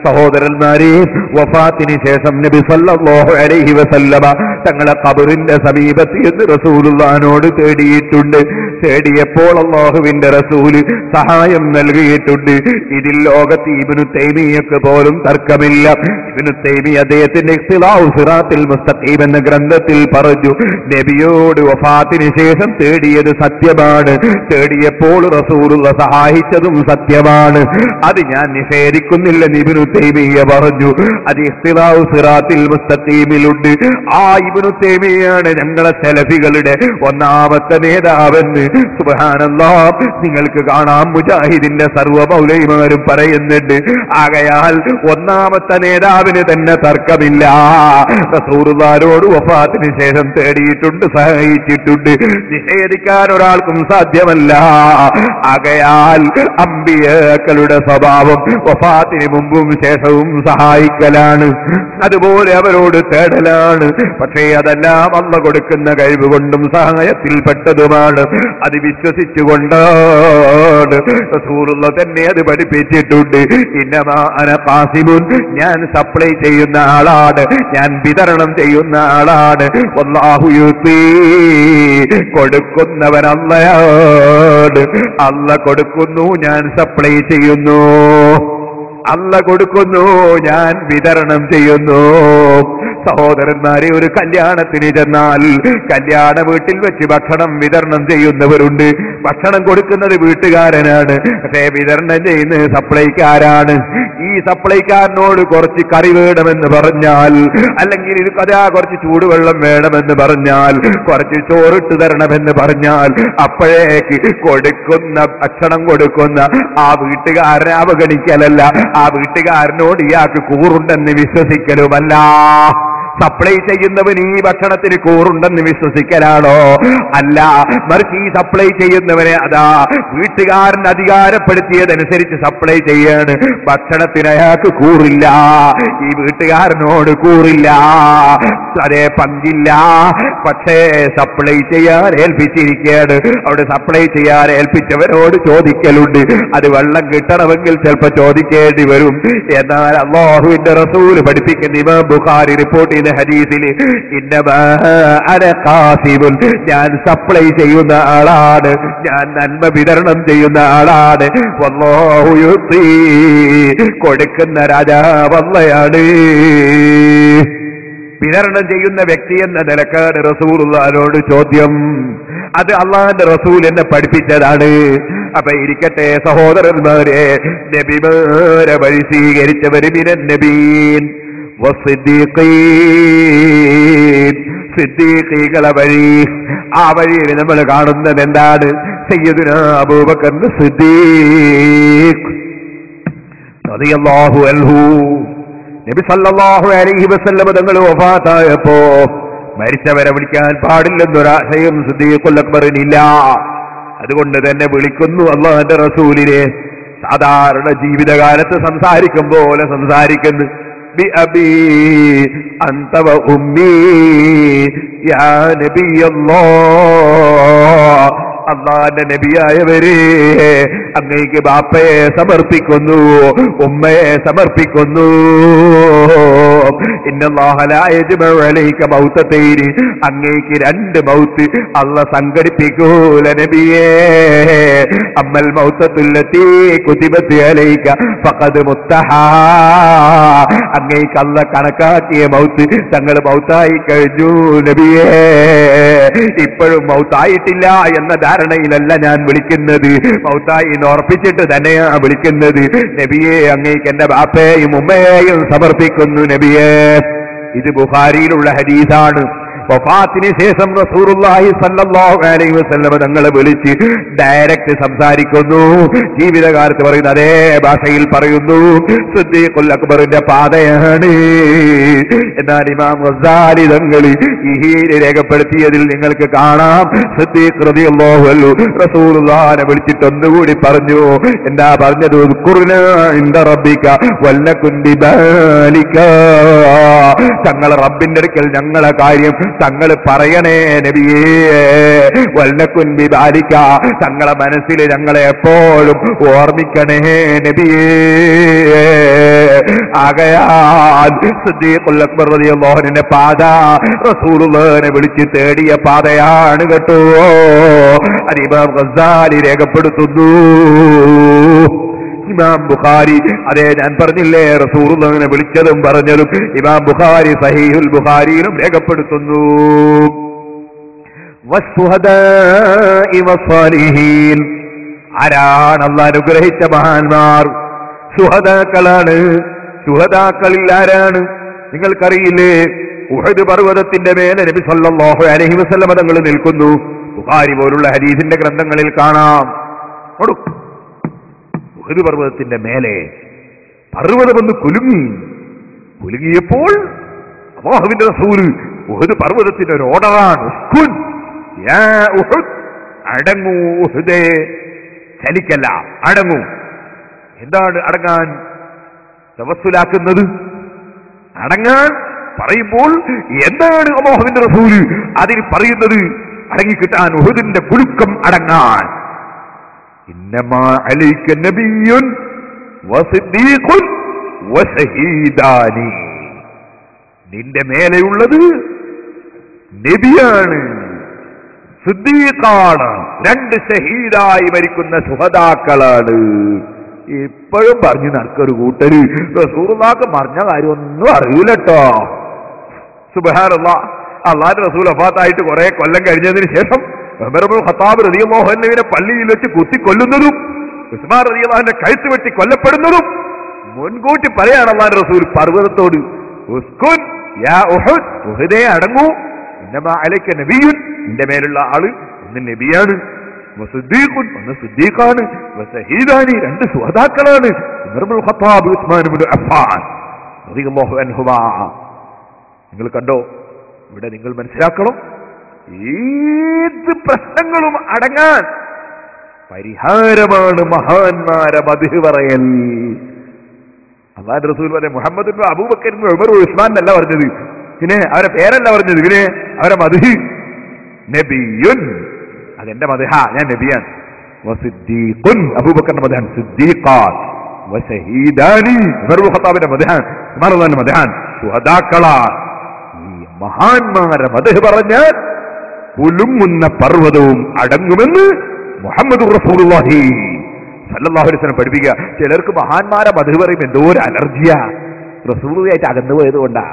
സഹോദരന്മാരെ, വഫാത്തിന് ശേഷം നബി സല്ലല്ലാഹു അലൈഹി വസല്ലമ തങ്ങളെ ഖബറിന്റെ സമീപത്ത് എന്ന് റസൂലുള്ളാഹിനോട് തേടിയിട്ടുണ്ട്. തേടിയപ്പോൾ അല്ലാഹുവിന്റെ റസൂല് സഹായം നൽകിയിട്ടുണ്ട്. ഇതിൽ ലോകത്ത് ഇബ്നു തൈമിയ്യക്ക് പോലും തർക്കമില്ല. ഇബ്നു തൈമിയ്യ അദ്ദേഹത്തിന്റെ ഇഖ്തിലാഉ സിറാത്തിൽ മുസ്തഖീം എന്ന ഗ്രന്ഥത്തിൽ പറഞ്ഞു, നബിയോട് വഫാത്തിന് ശേഷം തേടിയത് സത്യമാണ്, തേടിയപ്പോൾ റസൂലുള്ള സഹായിച്ചതും സത്യമാണ്. അത് ഞാൻ നിഷേധിക്കുന്നില്ല. ഇബ്നു തൈമിയ്യ പറഞ്ഞു, അത് ഇഖ്തിലാഉ സിറാത്തിൽ മുസ്തഖീമിലുണ്ട്. ആ ഇബ്നു തൈമിയ്യാണ് ഞങ്ങളെ സലഫികളുടെ ഒന്നാമത്തെ നേതാവെന്ന് സുബ്ഹാനല്ലാഹ്, നിങ്ങൾക്ക് കാണാം മുജാഹിദിന്റെ സർവ്വ മൗലവിമാരും പറയുന്നുണ്ട്. ആകയാൽ ഒന്നാമത്തെ നേതാവിന് തന്നെ തർക്കമില്ല. റസൂലുള്ളാഹിയോട് വഫാത്തിന് ശേഷം തേടിയിട്ടുണ്ട്, സഹായിച്ചിട്ടുണ്ട്. നിഷേധിക്കാൻ ഒരാൾക്കും സാധ്യമല്ല. ആകയാൽ അമ്പിയാക്കളുടെ സ്വഭാവം വഫാത്തിന് മുമ്പും ശേഷവും സഹായിക്കലാണ്, അതുപോലെ അവരോട് തേടലാണ്. പക്ഷേ അതെല്ലാം അല്ലാഹ് കൊടുക്കുന്ന കഴിവ് കൊണ്ടും സഹായത്തിൽപ്പെട്ടതുമാണ്. അത് വിശ്വസിച്ചുകൊണ്ടാണ് റസൂലുള്ളാഹി തന്നെ അത് പഠിപ്പിച്ചിട്ടുണ്ട്. ഇന്നമാ അന ഖാസിബുൻ, ഞാൻ സപ്ലൈ ചെയ്യുന്ന ആളാണ്, ഞാൻ വിതരണം ചെയ്യുന്ന ആളാണ്. വല്ലാഹു യുതി, കൊടുക്കുന്നവൻ അല്ലാഹുവാണ്. അല്ലാഹ് കൊടുക്കുന്നു, ഞാൻ സപ്ലൈ ചെയ്യുന്നു. അല്ലാഹ് കൊടുക്കുന്നു, ഞാൻ വിതരണം ചെയ്യുന്നു. സഹോദരന്മാരെ, ഒരു കല്യാണത്തിന് ചെന്നാൽ കല്യാണ വീട്ടിൽ വെച്ച് ഭക്ഷണം വിതരണം ചെയ്യുന്നവരുണ്ട്. ഭക്ഷണം കൊടുക്കുന്നത് വീട്ടുകാരനാണ്, പക്ഷേ വിതരണം ചെയ്യുന്നത് സപ്ലൈക്കാരാണ്. ഈ സപ്ലൈക്കാരനോട് കുറച്ച് കറി വേണമെന്ന് പറഞ്ഞാൽ, അല്ലെങ്കിൽ ഇത് കുറച്ച് ചൂടുവെള്ളം വേണമെന്ന് പറഞ്ഞാൽ, കുറച്ച് ചോറിട്ട് തരണമെന്ന് പറഞ്ഞാൽ, അപ്പോഴേക്ക് കൊടുക്കുന്ന ഭക്ഷണം കൊടുക്കുന്ന ആ വീട്ടുകാരനെ അവഗണിക്കലല്ല, ആ വീട്ടുകാരനോട് ഇയാൾക്ക് കൂറുണ്ടെന്ന് വിശ്വസിക്കലുമല്ല. സപ്ലൈ ചെയ്യുന്നവൻ ഈ ഭക്ഷണത്തിന് കൂറുണ്ടെന്ന് വിശ്വസിക്കലാണോ? അല്ല, മറിച്ച് ഈ സപ്ലൈ ചെയ്യുന്നവനെ അതാ വീട്ടുകാരൻ അധികാരപ്പെടുത്തിയതനുസരിച്ച് സപ്ലൈ ചെയ്യാണ്. ഭക്ഷണത്തിന് അയാൾക്ക് കൂറില്ല, ഈ വീട്ടുകാരനോട് കൂറില്ല, അതേ പങ്കില്ല. പക്ഷേ സപ്ലൈ ചെയ്യാൻ ഏൽപ്പിച്ചിരിക്കുകയാണ്. അവിടെ സപ്ലൈ ചെയ്യാൻ ഏൽപ്പിച്ചവരോട് ചോദിക്കലുണ്ട്. അത് വെള്ളം കിട്ടണമെങ്കിൽ ചിലപ്പോൾ ചോദിക്കേണ്ടി വരും. എന്നാൽ അല്ലാഹുവിന്റെ റസൂൽ പഠിപ്പിക്കുന്ന ഇമാം ബുഖാരി റിപ്പോർട്ട് ചെയ്ത ഹദീസിൽ ഇന്നമാ അന ഖാസിബുൻ, ഞാൻ സപ്ലൈ ചെയ്യുന്ന ആളാണ്, ഞാൻ നന്മ വിതരണം ചെയ്യുന്ന ആളാണ്. വല്ലാഹു യുതി, കൊടുക്കുന്ന രാജാവ് അല്ലാഹുവാണ്. വിതരണം ചെയ്യുന്ന വ്യക്തി എന്ന നിലക്കാണ് റസൂലുള്ളാഹിയോട് ചോദ്യം. അത് അള്ളാഹുവിന്റെ റസൂൽ എന്നെ പഠിപ്പിച്ചതാണ്. അപ്പൊ ഇരിക്കട്ടെ സഹോദരന്മാരെ, നബിമാരെ വഴി സ്വീകരിച്ചവര് മിനൻ നബീൻ വസ്സിദ്ദീഖീൻ, സിദ്ദീഖീകളെ വഴി. ആ വഴിയിൽ നമ്മൾ കാണുന്നത് എന്താണ്? സയ്യിദുനാ അബൂബക്കർ സിദ്ദീഖ് റളിയല്ലാഹു അൻഹു, നബി സല്ലല്ലാഹു അലൈഹി വസല്ലം തങ്ങൾ വഫാത്തായപ്പോ മരിച്ചവരെ വിളിക്കാൻ പാടില്ലെന്നൊരാശയം സിദ്ദീഖുൽ അക്ബറിനില്ല. അതുകൊണ്ട് തന്നെ വിളിക്കുന്നു അല്ലാഹുവിന്റെ റസൂലിനെ. സാധാരണ ജീവിതകാലത്ത് സംസാരിക്കും പോലെ സംസാരിക്കുന്നു. ബി അബീ അൻത വ ഉമ്മീ യാ നബിയല്ലാഹ്, അള്ളാന്റെ നബിയായവരെ അങ്ങേക്ക് ബാപ്പയെ സമർപ്പിക്കുന്നു, ഉമ്മയെ സമർപ്പിക്കുന്നു. ഇന്നല്ലാഹ ലാ യജ്മഉ അലൈക മൗതതൈനി, അങ്ങേക്ക് രണ്ട് മൗത്ത് അല്ലാഹ് സംഘടിപ്പിക്കൂല നബിയേ. അമ്മൽ മൗതത്തുല്ലതീ കുതിബത് അലൈക ഫഖദ് മുത്തഹാ, അങ്ങേക്ക് അല്ലാഹ് കണക്കാക്കിയ മൗത്ത് തങ്ങൾ മൗത്തായി കഴിഞ്ഞു നബിയേ. ഇപ്പോഴും മൗത്തായിട്ടില്ല എന്ന ധാരണയിലല്ല ഞാൻ വിളിക്കുന്നത്, മൗത്തായി എന്ന് ഉറപ്പിച്ചിട്ട് തന്നെയാണ് വിളിക്കുന്നത്. നബിയെ, അങ്ങേക്ക് എന്റെ ബാപ്പയെയും ഉമ്മയെയും സമർപ്പിക്കുന്നു നബിയെ. ഇത് ബുഖാരിയിലുള്ള ഹദീസാണ്. വഫാത്തിന് ശേഷം റസൂലുള്ളാഹി സ്വല്ലല്ലാഹു അലൈഹി വസല്ലം തങ്ങളെ വിളിച്ച് ഡയറക്റ്റ് സംസാരിക്കുന്നു. ജീവിതകാലത്ത് പറയുന്ന അതേ ഭാഷയിൽ പറയുന്നു. സിദ്ദീഖുൽ അക്ബറിന്റെ പാതയാണ്. എന്നാൽ ഇമാം ഗസാലി തങ്ങൾ ഈ രേഖപ്പെടുത്തിയതിൽ നിങ്ങൾക്ക് കാണാം, സിദ്ദീഖ് റളിയല്ലാഹു അൻഹു റസൂലുള്ളാഹിനെ വിളിച്ചിട്ട് ഒന്നുകൂടി പറഞ്ഞു. എന്താ പറഞ്ഞത്? ഉദ്കുർനാ ഇൻദ റബ്ബിക വല്ലകുൻ ബിബാലിക, തങ്ങളെ റബ്ബിന്റെ അടുക്കൽ ഞങ്ങളെ കാര്യം തങ്ങൾ പറയണേ നബിയേ. വല്ലകുൻ ബിബാലിക, തങ്ങളെ മനസ്സിൽ ഞങ്ങളെ എപ്പോഴും ഓർമ്മിക്കണേ നബിയേ. ആകയാൽ സിദ്ദീഖുൽ അക്ബർ റളിയല്ലാഹു അൻഹുവിന്റെ പാത റസൂലുള്ളാഹിനെ വിളിച്ച് തേടിയ പാതയാണ് കേട്ടോ. അത് ഇമാം ഗസാലി രേഖപ്പെടുത്തുന്നു. ഇമാം ബുഖാരി, അതെ ഞാൻ പറഞ്ഞില്ലേ റസൂലുള്ളാഹിനെ വിളിച്ചതും പറഞ്ഞതും ഇമാം ബുഖാരി സഹീഹുൽ ബുഖാരിയിലും രേഖപ്പെടുത്തുന്നു. വസ്സുഹദാഇ വസ്സാലിഹീൻ, ആരാണ് അല്ലാഹ് അനുഗ്രഹിച്ച മഹാന്മാർ? സുഹദാക്കളാണ്. സുഹദാക്കളിൽ ആരാണ് നിങ്ങൾക്കറിയില്ലേ? ഉഹദ് പർവ്വതത്തിന്റെ മേലെ നബി സല്ലല്ലാഹു അലൈഹി വസല്ലം തങ്ങൾ നിൽക്കുന്നു. ബുഖാരി പോലുള്ള ഹദീസിന്റെ ഗ്രന്ഥങ്ങളിൽ കാണാം. ഉഹദ് പർവ്വതത്തിന്റെ മേലെ പർവ്വതമൊന്ന് കുലുങ്ങിയപ്പോൾ അല്ലാഹുവിന്റെ റസൂല് ഉഹദ് പർവ്വതത്തിന്റെ ഒരു ഓർഡറാണ്, അടങ്ങൂ ഉഹദേ, ചലിക്കല്ല, അടങ്ങൂ. എന്താണ് അടങ്ങാൻ തവസ്സുലാക്കുന്നത്? അടങ്ങാൻ പറയുമ്പോൾ എന്താണ് അല്ലാഹുവിന്റെ റസൂല് അതിൽ പറയുന്നത്? അടങ്ങിക്കിട്ടാൻ, ഉഹദിന്റെ കുലുക്കം അടങ്ങാൻ. ഇന്നമാ അലൈക നബിയ്യുൻ വസിദ്ദീഖുൻ വശഹീദാനി, നിന്റെ മേലെയുള്ളത് നബിയാണ്, സിദ്ദീഖാണ്, 2 ഷഹീദായി മരിക്കുന്ന ശുഹദാക്കളാണ്. ഇപ്പോഴും പറഞ്ഞു നടക്കൊരു കൂട്ടര് റസൂലുള്ളാഹിക്ക് പറഞ്ഞ കാര്യമൊന്നും അറിയില്ലട്ടോ. സുബ്ഹാനല്ലാഹ്. അല്ലാഹുവിന്റെ റസൂൽ വഫാത്തായിട്ട് കുറെ കൊല്ലം കഴിഞ്ഞതിന് ശേഷം ഉമർ ഇബ്നുൽ ഖത്താബ് റളിയല്ലാഹു അൻഹുവിനെ പള്ളിയിൽ വെച്ച് കുത്തിക്കൊല്ലുന്നതും ഉസ്മാൻ റളിയല്ലാഹു അൻഹു കഴുത്ത് വെട്ടി കൊല്ലപ്പെടുന്നതും മുൻകൂട്ടി പറയാണ് അല്ലാഹുവിന്റെ റസൂൽ പർവ്വതത്തോട്, ഉസ്കുൻ യാ ഉഹദ്, ഉഹദേ അടങ്ങൂ, ഇന്നമാ അലൈക നബിയ്യുൻ, നിന്റെ മേലുള്ള ആള് ഒന്ന് നബിയാണ്, വസിദ്ദീഖുൻ, ഒന്ന് സിദ്ദീഖാണ്, വശഹീദാനി, 2 ശുഹദാക്കളാണ്, ഉമർ ഇബ്നുൽ ഖത്താബ് ഉസ്മാൻ ഇബ്നു അഫ്ഫാൻ റളിയല്ലാഹു അൻഹുമാ. നിങ്ങൾ കണ്ടോ, ഇവിടെ നിങ്ങൾ മനസ്സിലാക്കണം, ഏത് പ്രശ്നങ്ങളും അടങ്ങാൻ പരിഹാരമാണ് മഹാന്മാരെ മദ്ഹ് പറയൽ. അല്ലാഹുവിന്റെ റസൂൽ പറഞ്ഞ മുഹമ്മദ് ഇബ്നു അബൂബക്കർ ഇബ്നു ഉമർ ഉസ്മാൻ എന്നല്ല പറഞ്ഞത്, പിന്നെ അവരെ പേരല്ല പറഞ്ഞത്, പിന്നെ അവരെ മദ്ഹ് നബിയുൻ, അതെന്റെ മദ്ഹ, ഞാൻ നബിയാണ്. വസിദ്ദീഖുൻ, അബൂബക്കറിന്റെ മദ്ഹാൻ, സിദ്ദീഖാൻ, വശഹീദാനി, ഉമർ ഇബ്നുൽ ഖത്താബിന്റെ മദ്ഹാൻ, ഉസ്മാൻ റളിയല്ലാഹു മദ്ഹാൻ, ശുഹദാക്കളാൻ. ഈ മഹാന്മാരെ മദ്ഹ് പറഞ്ഞാൽ കുലുങ്ങുന്ന പർവ്വതവും അടങ്ങുമെന്ന് മുഹമ്മദ് റസൂലുള്ളാഹി സല്ലല്ലാഹു അലൈഹി വസല്ലം പഠിപ്പിക്കുക. ചിലർക്ക് മഹാന്മാരെ മദ്ഹ് പറയുമ്പോൾ എന്തോ ഒരു അലർജിയാ, റസൂലുള്ളാഹിയായിട്ട് അകന്നു പോയതുകൊണ്ടാ,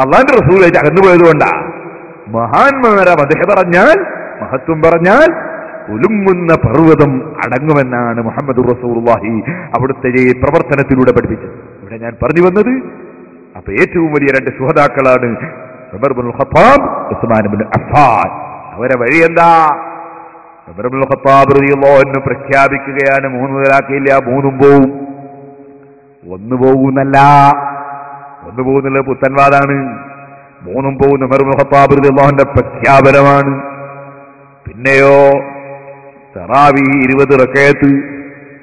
അല്ലാഹുവിന്റെ റസൂലുള്ളാഹിയായിട്ട് അകന്നു പോയതുകൊണ്ടാ. മഹാന്മാരെ മദ്ഹ് പറഞ്ഞാൽ, മഹത്വം പറഞ്ഞാൽ കുലുങ്ങുന്ന പർവ്വതം അടങ്ങുമെന്നാണ് മുഹമ്മദ് റസൂലുള്ളാഹി അവിടുത്തെ പ്രവർത്തനത്തിലൂടെ പഠിപ്പിച്ചത്. ഇവിടെ ഞാൻ പറഞ്ഞു വന്നത്, അപ്പൊ ഏറ്റവും വലിയ 2 ശുഹദാക്കളാണ് ഉമർ ഇബ്നുൽ ഖത്താബ്, ഉസ്മാൻ ഇബ്നു അഫ്ഫാൻ. അവരെ വഴി എന്താ? ഉമർ ഇബ്നുൽ ഖത്താബ് റളിയല്ലാഹു അൻഹു പ്രഖ്യാപിക്കുകയാണ്, 3 മുതലാക്കിയില്ല, 3 പോവും. 1 പോകുന്നല്ല, 1 പോകുന്നുള്ള പുത്തൻവാദാണ്. 3 പോകുന്ന ഉമർ ഇബ്നുൽ ഖത്താബ് റളിയല്ലാഹു അൻഹുവിന്റെ പ്രഖ്യാപനമാണ്. പിന്നെയോ തറാവീഹ് 20 റക്അത്ത്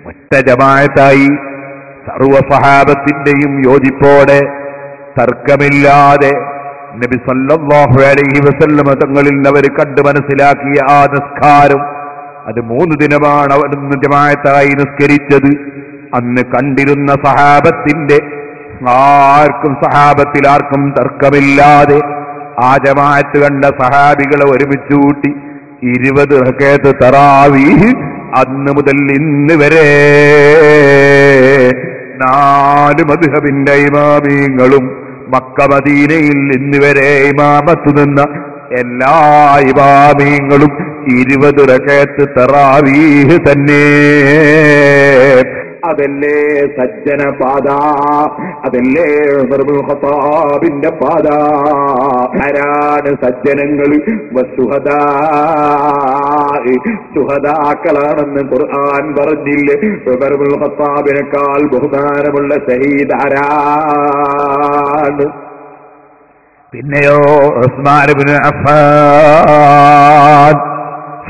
ഒറ്റ ജമാഅത്തായി സർവ്വ സഹാബത്തിന്റെയും യോജിപ്പോടെ തർക്കമില്ലാതെ നബി സല്ലല്ലാഹു അലൈഹി വസല്ലം തങ്ങളിൽ അവർ കണ്ട് മനസ്സിലാക്കിയ ആ നിസ്കാരം, അത് 3 ദിനമാണ് അവിടുന്ന് ജമാഅത്തായി നിസ്കരിച്ചത്. അന്ന് കണ്ടിരുന്ന സഹാബത്തിന്റെ സഹാബത്തിൽ ആർക്കും തർക്കമില്ലാതെ ആ ജമാഅത്ത് കണ്ട സഹാബികളെ ഒരുമിച്ച് കൂട്ടി 20 റക്അത്ത് തറാവീഹ് അന്ന് മുതൽ ഇന്ന് വരെ 4 മദ്ഹബിന്റെ ഇമാമീങ്ങളും മക്ക മദീനയിൽ ഇന്ന് വരെ ഇമാമത്ത് നിന്ന എല്ലാ ഇമാമീങ്ങളും 20 റക്അത്ത് തറാവീഹ് തന്നെ. അതല്ലേ സജ്ജന പാത, അതല്ലേ ഉമർ ഇബ്നുൽ ഖത്താബിന്റെ പാത. ആരാണ് സജ്ജനങ്ങൾ? ശുഹദാക്കളാണെന്ന് ഖുർആൻ പറഞ്ഞില്ലേ? ഉമർ ഇബ്നുൽ ഖത്താബിനേക്കാൾ ബഹുമാനമുള്ള ഷഹീദ് ആരാണ്? പിന്നെയോ ഉസ്മാൻ ഇബ്നു അഫ്ഫാൻ.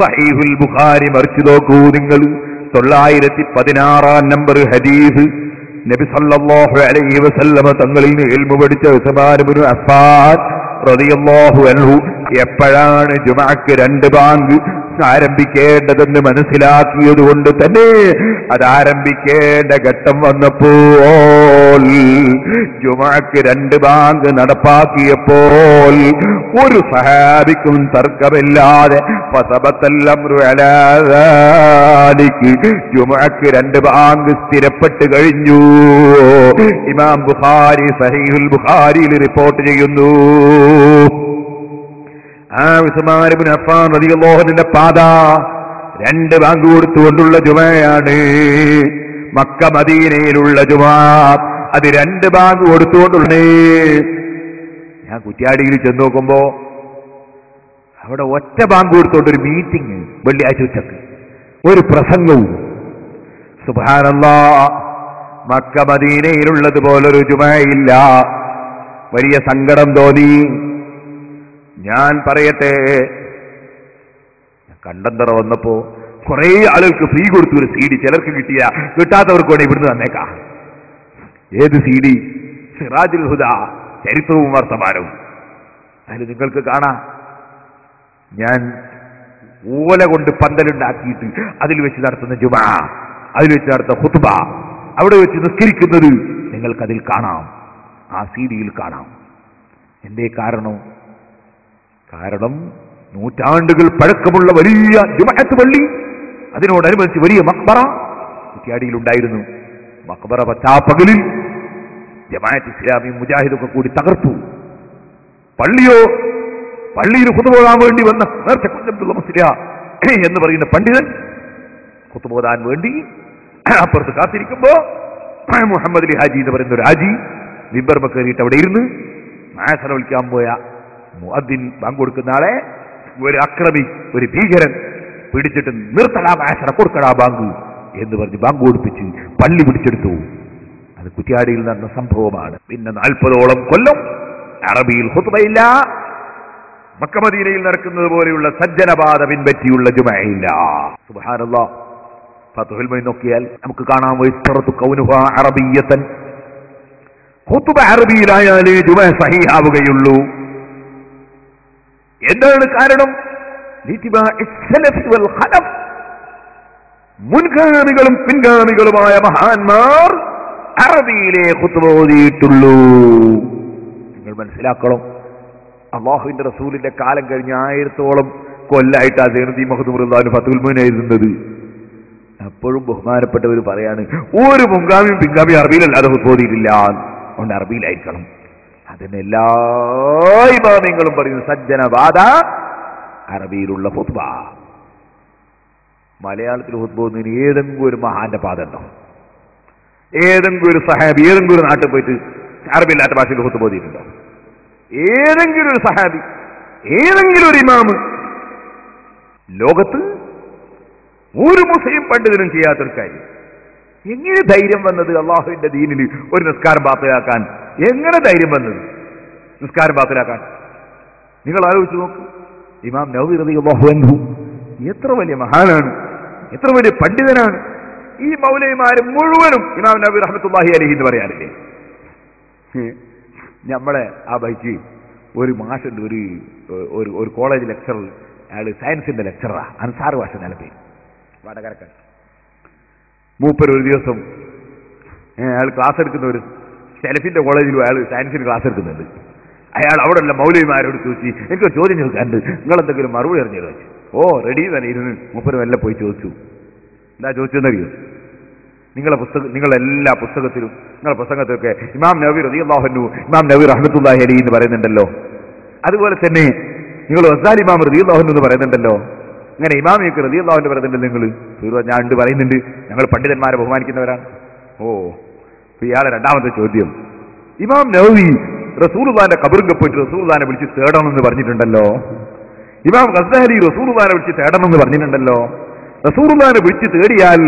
സഹീഹുൽ ബുഖാരി മറിച്ചു നോക്കൂ നിങ്ങൾ, 916 നമ്പർ ഹദീസ്. നബി സല്ലല്ലാഹു അലൈഹി വസല്ലമ തങ്ങളിൽ നിന്ന് ഇൽമു പഠിച്ച ഉസ്മാൻ ഇബ്നു അഫ്ഫാൻ റളിയല്ലാഹു അൻഹു എപ്പോഴാണ് ജുമഅക്ക് 2 ബാങ്ക് ആരംഭിക്കേണ്ടതെന്ന് മനസ്സിലാക്കിയത് കൊണ്ട് തന്നെ അത് ആരംഭിക്കേണ്ട ഘട്ടം വന്നപ്പോൾ, ജുമഅക്ക് 2 ബാങ്ക് നടപ്പാക്കിയപ്പോൾ ഒരു സഹാബിക്കും തർക്കമില്ലാതെ ജുമഅക്ക് 2 ബാങ്ക് സ്ഥിരപ്പെട്ട് കഴിഞ്ഞു. ഇമാം ബുഖാരി സഹീഹുൽ ബുഖാരിയിൽ റിപ്പോർട്ട് ചെയ്യുന്നു. ആ ഉസ്മാൻ ഇബ്നു അഫ്ഫാൻ റളിയല്ലാഹു അൻഹുവിന്റെ പാത 2 ബാങ്ക് കൊടുത്തുകൊണ്ടുള്ള ജുമഅയാണ്. മക്ക മദീനയിലുള്ള ജുമഅ അത് 2 ബാങ്ക് കൊടുത്തുകൊണ്ടുള്ള. ഞാൻ കുറ്റ്യാടിയിൽ ചെന്ന് നോക്കുമ്പോ അവിടെ ഒറ്റ ബാങ്ക് കൊടുത്തോണ്ടൊരു മീറ്റിംഗ് വെള്ളിയാഴ്ച ഉച്ചക്ക്, ഒരു പ്രസംഗവും. സുബ്ഹാനല്ലാഹ്, മക്ക മദീനയിലുള്ളതുപോലൊരു ജുമയില്ല. വലിയ സങ്കടം തോന്നി. ഞാൻ പറയട്ടെ, കണ്ടന്തറ വന്നപ്പോ കുറെ ആളുകൾക്ക് ഫ്രീ കൊടുത്തു ഒരു CD. ചിലർക്ക് കിട്ടാത്തവർക്ക് വേണ്ടി ഇവിടുന്ന് തന്നേക്കാം. ഏത് CD? സിറാജുൽ ഹുദ, ചരിത്രവും വർത്തമാനവും. അതിൽ നിങ്ങൾക്ക് കാണാം, ഞാൻ ഓല കൊണ്ട് പന്തലുണ്ടാക്കിയിട്ട് അതിൽ വെച്ച് നടത്തുന്ന ജുമാ, അതിൽ വെച്ച് നടത്തുന്ന ഖുത്ബ, അവിടെ വെച്ച് നിസ്കരിക്കുന്നത് നിങ്ങൾക്കതിൽ കാണാം, ആ CD-യിൽ കാണാം. എന്തേ കാരണം? നൂറ്റാണ്ടുകൾ പഴക്കമുള്ള വലിയ ജുമഅത്ത് പള്ളി, അതിനോടനുബന്ധിച്ച് വലിയ മക്ബറ കുറ്റ്യാടിയിലുണ്ടായിരുന്നു. മക്ബറ പച്ചാപ്പകലിൽ ജമാഅത്ത് ഇസ്ലാമി മുജാഹിദൊക്കെ കൂടി തകർത്തു. പള്ളിയിൽ ഖുത്ബ ഓതാൻ വേണ്ടി വന്ന നേരത്തെ കുഞ്ഞബ്ദുള്ള മുസ്ലിയ എന്ന് പറയുന്ന പണ്ഡിതൻ ഖുത്ബ ഓതാൻ വേണ്ടി അപ്പുറത്ത് കാത്തിരിക്കുമ്പോ മുഹമ്മദ് അലി ഹാജി എന്ന് പറയുന്ന ഒരു ഹാജി മിമ്പർമ കയറിയിട്ട് അവിടെ ഇരുന്ന് മാസറ വിളിക്കാൻ പോയ മുഅദ്ദിൻ ബാങ്ക് കൊടുക്കുന്ന ആളെ ഒരു അക്രമി, ഒരു ഭീകരൻ പിടിച്ചിട്ട് നിർത്തടാ മാസറ, കൊടുക്കടാ ബാങ്ക് എന്ന് പറഞ്ഞ് ബാങ്ക് കൊടുപ്പിച്ച് പള്ളി പിടിച്ചെടുത്തു. അത് കുറ്റ്യാടിയിൽ നടന്ന സംഭവമാണ്. പിന്നെ 40ഓളം കൊല്ലം അറബിയിൽ ഖുത്ബയില്ല. മക്ക മദീനയിൽ നടക്കുന്നത് പോലെയുള്ള സജ്ജനപാത പിൻപറ്റിയുള്ള ജുമയില്ല. സുബ്ഹാനല്ലാഹ്, ഫത്ഹുൽ മൊയ്ൻ നോക്കിയാൽ നമുക്ക് കാണാൻ വൈസ്തറത്തു കൗനുഹാ അറബിയ്യതൻ. ഖുത്ബ അറബിയിലായാലേ ജുമ സഹീഹാവുകയുള്ളൂ. എന്താണ് കാരണം? മുൻഗാമികളും പിൻഗാമികളുമായ മഹാന്മാർ അറബിയിലെ ഖുത്ബ ഓതിയിട്ടുള്ളൂ. നിങ്ങൾ മനസ്സിലാക്കണം, അല്ലാഹുവിന്റെ റസൂലിന്റെ കാലം കഴിഞ്ഞ 1000ഓളം കൊല്ലായിട്ട് സൈനുദ്ദീൻ മഖ്ദൂം റളിയല്ലാഹു ഫത്ഹുൽ മൊയ്ൻ എഴുതുന്നത്. അപ്പോഴും ബഹുമാനപ്പെട്ടവർ പറയാണ്, ഒരു മുൻഗാമിയും പിൻഗാമിയും അറബിയിലല്ലാതെ ഖുത്ബ ഓതിയിട്ടില്ല, അതുകൊണ്ട് അറബിയിലായിരിക്കണം. അതിന് എല്ലാ ഇമാമിങ്ങളും പറയുന്നു സജ്ജനപാത അറബിയിലുള്ള ഖുത്ബ. മലയാളത്തിൽ ഖുത്ബ ഓതുന്നതിന് ഏതെങ്കിലും ഒരു മഹാന്റെ പാത ഉണ്ടോ? ഏതെങ്കിലും ഒരു സഹാബി ഏതെങ്കിലും ഒരു നാട്ടിൽ പോയിട്ട് അറബിയില്ലാത്ത ഭാഷയിൽ ഖുത്ബ ഓതിയിട്ടുണ്ടോ? ഏതെങ്കിലും ഒരു സഹാബി, ഏതെങ്കിലും ഒരു ഇമാമ് ലോകത്ത് ഒരു മുസ്ലിം പണ്ഡിതനും ചെയ്യാത്തൊരു കാര്യം. എങ്ങനെ ധൈര്യം വന്നത് അള്ളാഹുവിന്റെ ദീനിൽ ഒരു നിസ്കാരം ബാത്തിലാക്കാൻ? എങ്ങനെ ധൈര്യം വന്നത് നിസ്കാരം ബാത്തിലാക്കാൻ? നിങ്ങൾ ആലോചിച്ച് നോക്ക്. ഇമാം നവവി റളിയല്ലാഹു അൻഹു എത്ര വലിയ മഹാനാണ്, എത്ര വലിയ പണ്ഡിതനാണ്. ഈ മൗലവിമാര് മുഴുവനും ഇമാം നവവി റഹ്മത്തുള്ളാഹി അലൈഹി എന്ന് പറയാറില്ലേ? നമ്മളെ ആ ബൈക്ക് ഒരു മാഷുണ്ട്, ഒരു കോളേജ് ലെക്ചറർ. അയാൾ സയൻസിന്റെ ലെക്ചറാ, അൻസാർ ഭാഷ നിലപ്പേ വടകരക്കാൻ. മൂപ്പർ ഒരു ദിവസം അയാൾ ക്ലാസ് എടുക്കുന്ന ഒരു സെലഫിന്റെ കോളേജിലും അയാൾ സയൻസിന് ക്ലാസ് എടുക്കുന്നുണ്ട്. അയാൾ അവിടെ ഉള്ള മൗലവിമാരോട് ചോദിച്ചു, എനിക്കൊരു ചോദ്യം ചോദിക്കാറുണ്ട്, നിങ്ങളെന്തെങ്കിലും മറുപടി അറിഞ്ഞു ചോദിച്ചു. ഓ റെഡി തന്നെ ഇരുന്ന് മൂപ്പര് മെല്ലെ പോയി ചോദിച്ചു. എന്താ ചോദിച്ചെന്നറിയോ? നിങ്ങളെല്ലാ പുസ്തകത്തിലും, നിങ്ങളുടെ പുസ്തകത്തിലൊക്കെ ഇമാം നവവി റളിയല്ലാഹു അൻഹു, ഇമാം നവവി റഹ്മത്തുള്ളാഹി അലൈഹി എന്ന് പറയുന്നുണ്ടല്ലോ. അതുപോലെ തന്നെ നിങ്ങൾ ഗസാലി ഇമാം റളിയല്ലാഹു അൻഹു എന്ന് പറയുന്നുണ്ടല്ലോ. അങ്ങനെ ഇമാമിയൊക്കെ റളിയല്ലാഹു അൻഹു പറയുന്നുണ്ട്. നിങ്ങൾ ഞാൻ ഉണ്ട് പറയുന്നുണ്ട്, ഞങ്ങൾ പണ്ഡിതന്മാരെ ബഹുമാനിക്കുന്നവരാണ്. ഓ, ഇയാളെ രണ്ടാമത്തെ ചോദ്യം, ഇമാം നവവി റസൂലുള്ളാഹിന്റെ ഖബറിൽ പോയിട്ട് റസൂലുള്ളാഹിനെ വിളിച്ച് തേടണമെന്ന് പറഞ്ഞിട്ടുണ്ടല്ലോ. ഇമാം ഗസാലി റസൂലുള്ളാഹിനെ വിളിച്ച് തേടണമെന്ന് പറഞ്ഞിട്ടുണ്ടല്ലോ. റസൂലുള്ളാഹിനെ വിളിച്ച് തേടിയാൽ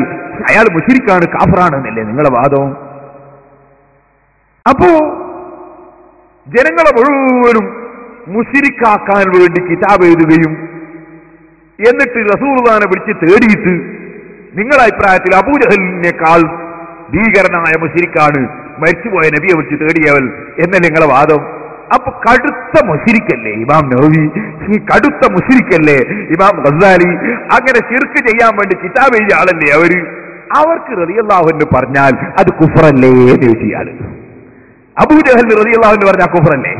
അയാൾ മുശ്രിക്കാണ്, കാഫിറാണ് എന്നല്ലേ നിങ്ങളുടെ വാദം? അപ്പോ ജനങ്ങളെ മുഴുവനും മുശ്രിക്കാക്കാൻ വേണ്ടി കിതാബ് എഴുതുകയും എന്നിട്ട് റസൂലുള്ളാഹിനെ വിളിച്ച് തേടിയിട്ട് നിങ്ങളുടെ അഭിപ്രായത്തിൽ അബൂജഹലിനേക്കാൾ ഭീകരനായ മുശ്രിക്കാണ് മരിച്ചുപോയ നബിയെ വിളിച്ച് തേടിയവൾ എന്നല്ലേ നിങ്ങളുടെ വാദം? അപ്പൊ കടുത്ത മുശ്രിക്കല്ലേ ഇമാം നവവി? ഈ കടുത്ത മുശ്രിക്കല്ലേ ഇമാം ഗസാലി? അങ്ങനെ ശിർക്ക് ചെയ്യാൻ വേണ്ടി കിതാബ് എഴുതിയ ആളല്ലേ അവര്? അവർക്ക് റളിയല്ലാഹു അൻഹു പറഞ്ഞാൽ അത് കുഫറല്ലേ എന്ന് ചോദിച്ചാൽ, അബൂജഹൽ റളിയല്ലാഹു അൻഹു പറഞ്ഞാൽ കുഫറല്ലേ?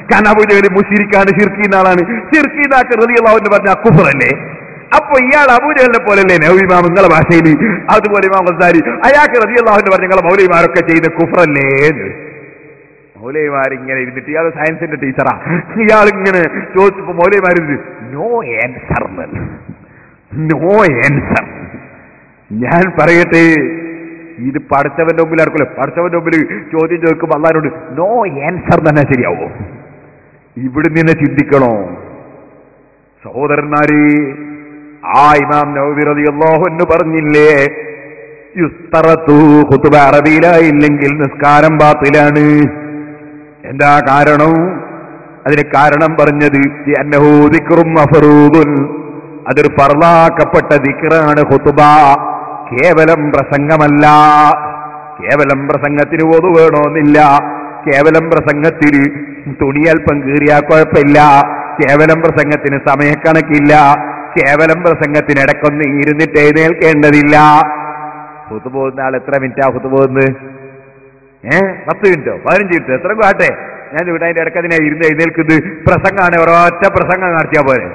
കാരണം അബൂജഹൽ മുശ്രിക്കാണ്, ശിർക്കീന്ന ആളാണ്. ശിർക്കീന്നാക്ക് റളിയല്ലാഹു അൻഹു പറഞ്ഞാൽ കുഫറല്ലേ? അപ്പൊ ഇയാൾ അബൂജഹലിനെ പോലല്ലേ നവവി ഇമാം നിങ്ങളെ ഭാഷയിൽ? അതുപോലെ ഇമാം ഗസാലി അയാൾക്ക് റളിയല്ലാഹു അൻഹു പറഞ്ഞ നിങ്ങളെ മൗലവിമാരൊക്കെ ചെയ്ത് കുഫറല്ലേ എന്ന്. മൗലവിമാരിങ്ങനെ ഇരുന്നിട്ട്, ഇയാൾ സയൻസിന്റെ ടീച്ചറാ, ഇയാളിങ്ങനെ ചോദിച്ചപ്പോ മൗലവിമാര് നോ ആൻസർ, നോ ആൻസർ. ഞാൻ പറയട്ടെ, ഇത് പഠിച്ചവന്റെ മുമ്പിൽ ആർക്കുമല്ലോ, പഠിച്ചവന്റെ മുമ്പിൽ ചോദ്യം ചോദിക്കുമ്പോൾ അള്ളാഹിനോട് നോ ആൻസർ തന്നെ ശരിയാവോ? ഇവിടുന്ന് തന്നെ ചിന്തിക്കണോ? സഹോദരന്മാരെ, ആ ഇമാം നവവി റളിയല്ലാഹു അൻഹു പറഞ്ഞില്ലേ, യുസ്തറത്തു ഖുതുബ അറബിയിലായില്ലെങ്കിൽ നിസ്കാരം ബാത്തിലാണ്. എന്താ കാരണം? അതിന് കാരണം പറഞ്ഞത് അന്നഹു ദിക്റും മഫ്റൂദുൻ, അതൊരു ഫർളാക്കപ്പെട്ട ദിക്റാണ് ഖുതുബ, കേവലം പ്രസംഗമല്ല. കേവലം പ്രസംഗത്തിന് ഓതു വേണമെന്നില്ല, കേവലം പ്രസംഗത്തിന് തുണിയൽപ്പം കീറിയാ കുഴപ്പമില്ല, കേവലം പ്രസംഗത്തിന് സമയക്കണക്കില്ല, കേവലം പ്രസംഗത്തിന് ഇടക്കൊന്ന് ഇരുന്നിട്ട് എഴുന്നേൽക്കേണ്ടതില്ല. ഖുതുബ പോകുന്ന ആൾ എത്ര മിനിറ്റാ ഖുതുബ പോകുന്നത്? 10 മിനിറ്റോ 15 മിനിറ്റോ എത്ര കാട്ടെ? ഞാൻ ഇവിടെ അതിന്റെ ഇടയ്ക്ക് അതിനെ ഇരുന്ന് എഴുന്നേൽക്കുന്നത് പ്രസംഗമാണ്, ഒരൊറ്റ പ്രസംഗം നടത്തിയാ പോലെ.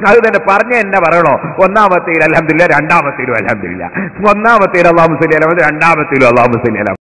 അത് തന്നെ പറഞ്ഞ എന്നെ പറയണോ? ഒന്നാമത്തേൽ അൽഹംദുലില്ലാഹ്, രണ്ടാമത്തേലും അൽഹംദുലില്ലാഹ്, ഒന്നാമത്തേൽ അല്ലാഹു സ്വല്ലി അലൈഹി വസല്ലം, രണ്ടാമത്തേലും അല്ലാഹു സ്വല്ലി അലൈഹി വസല്ലം.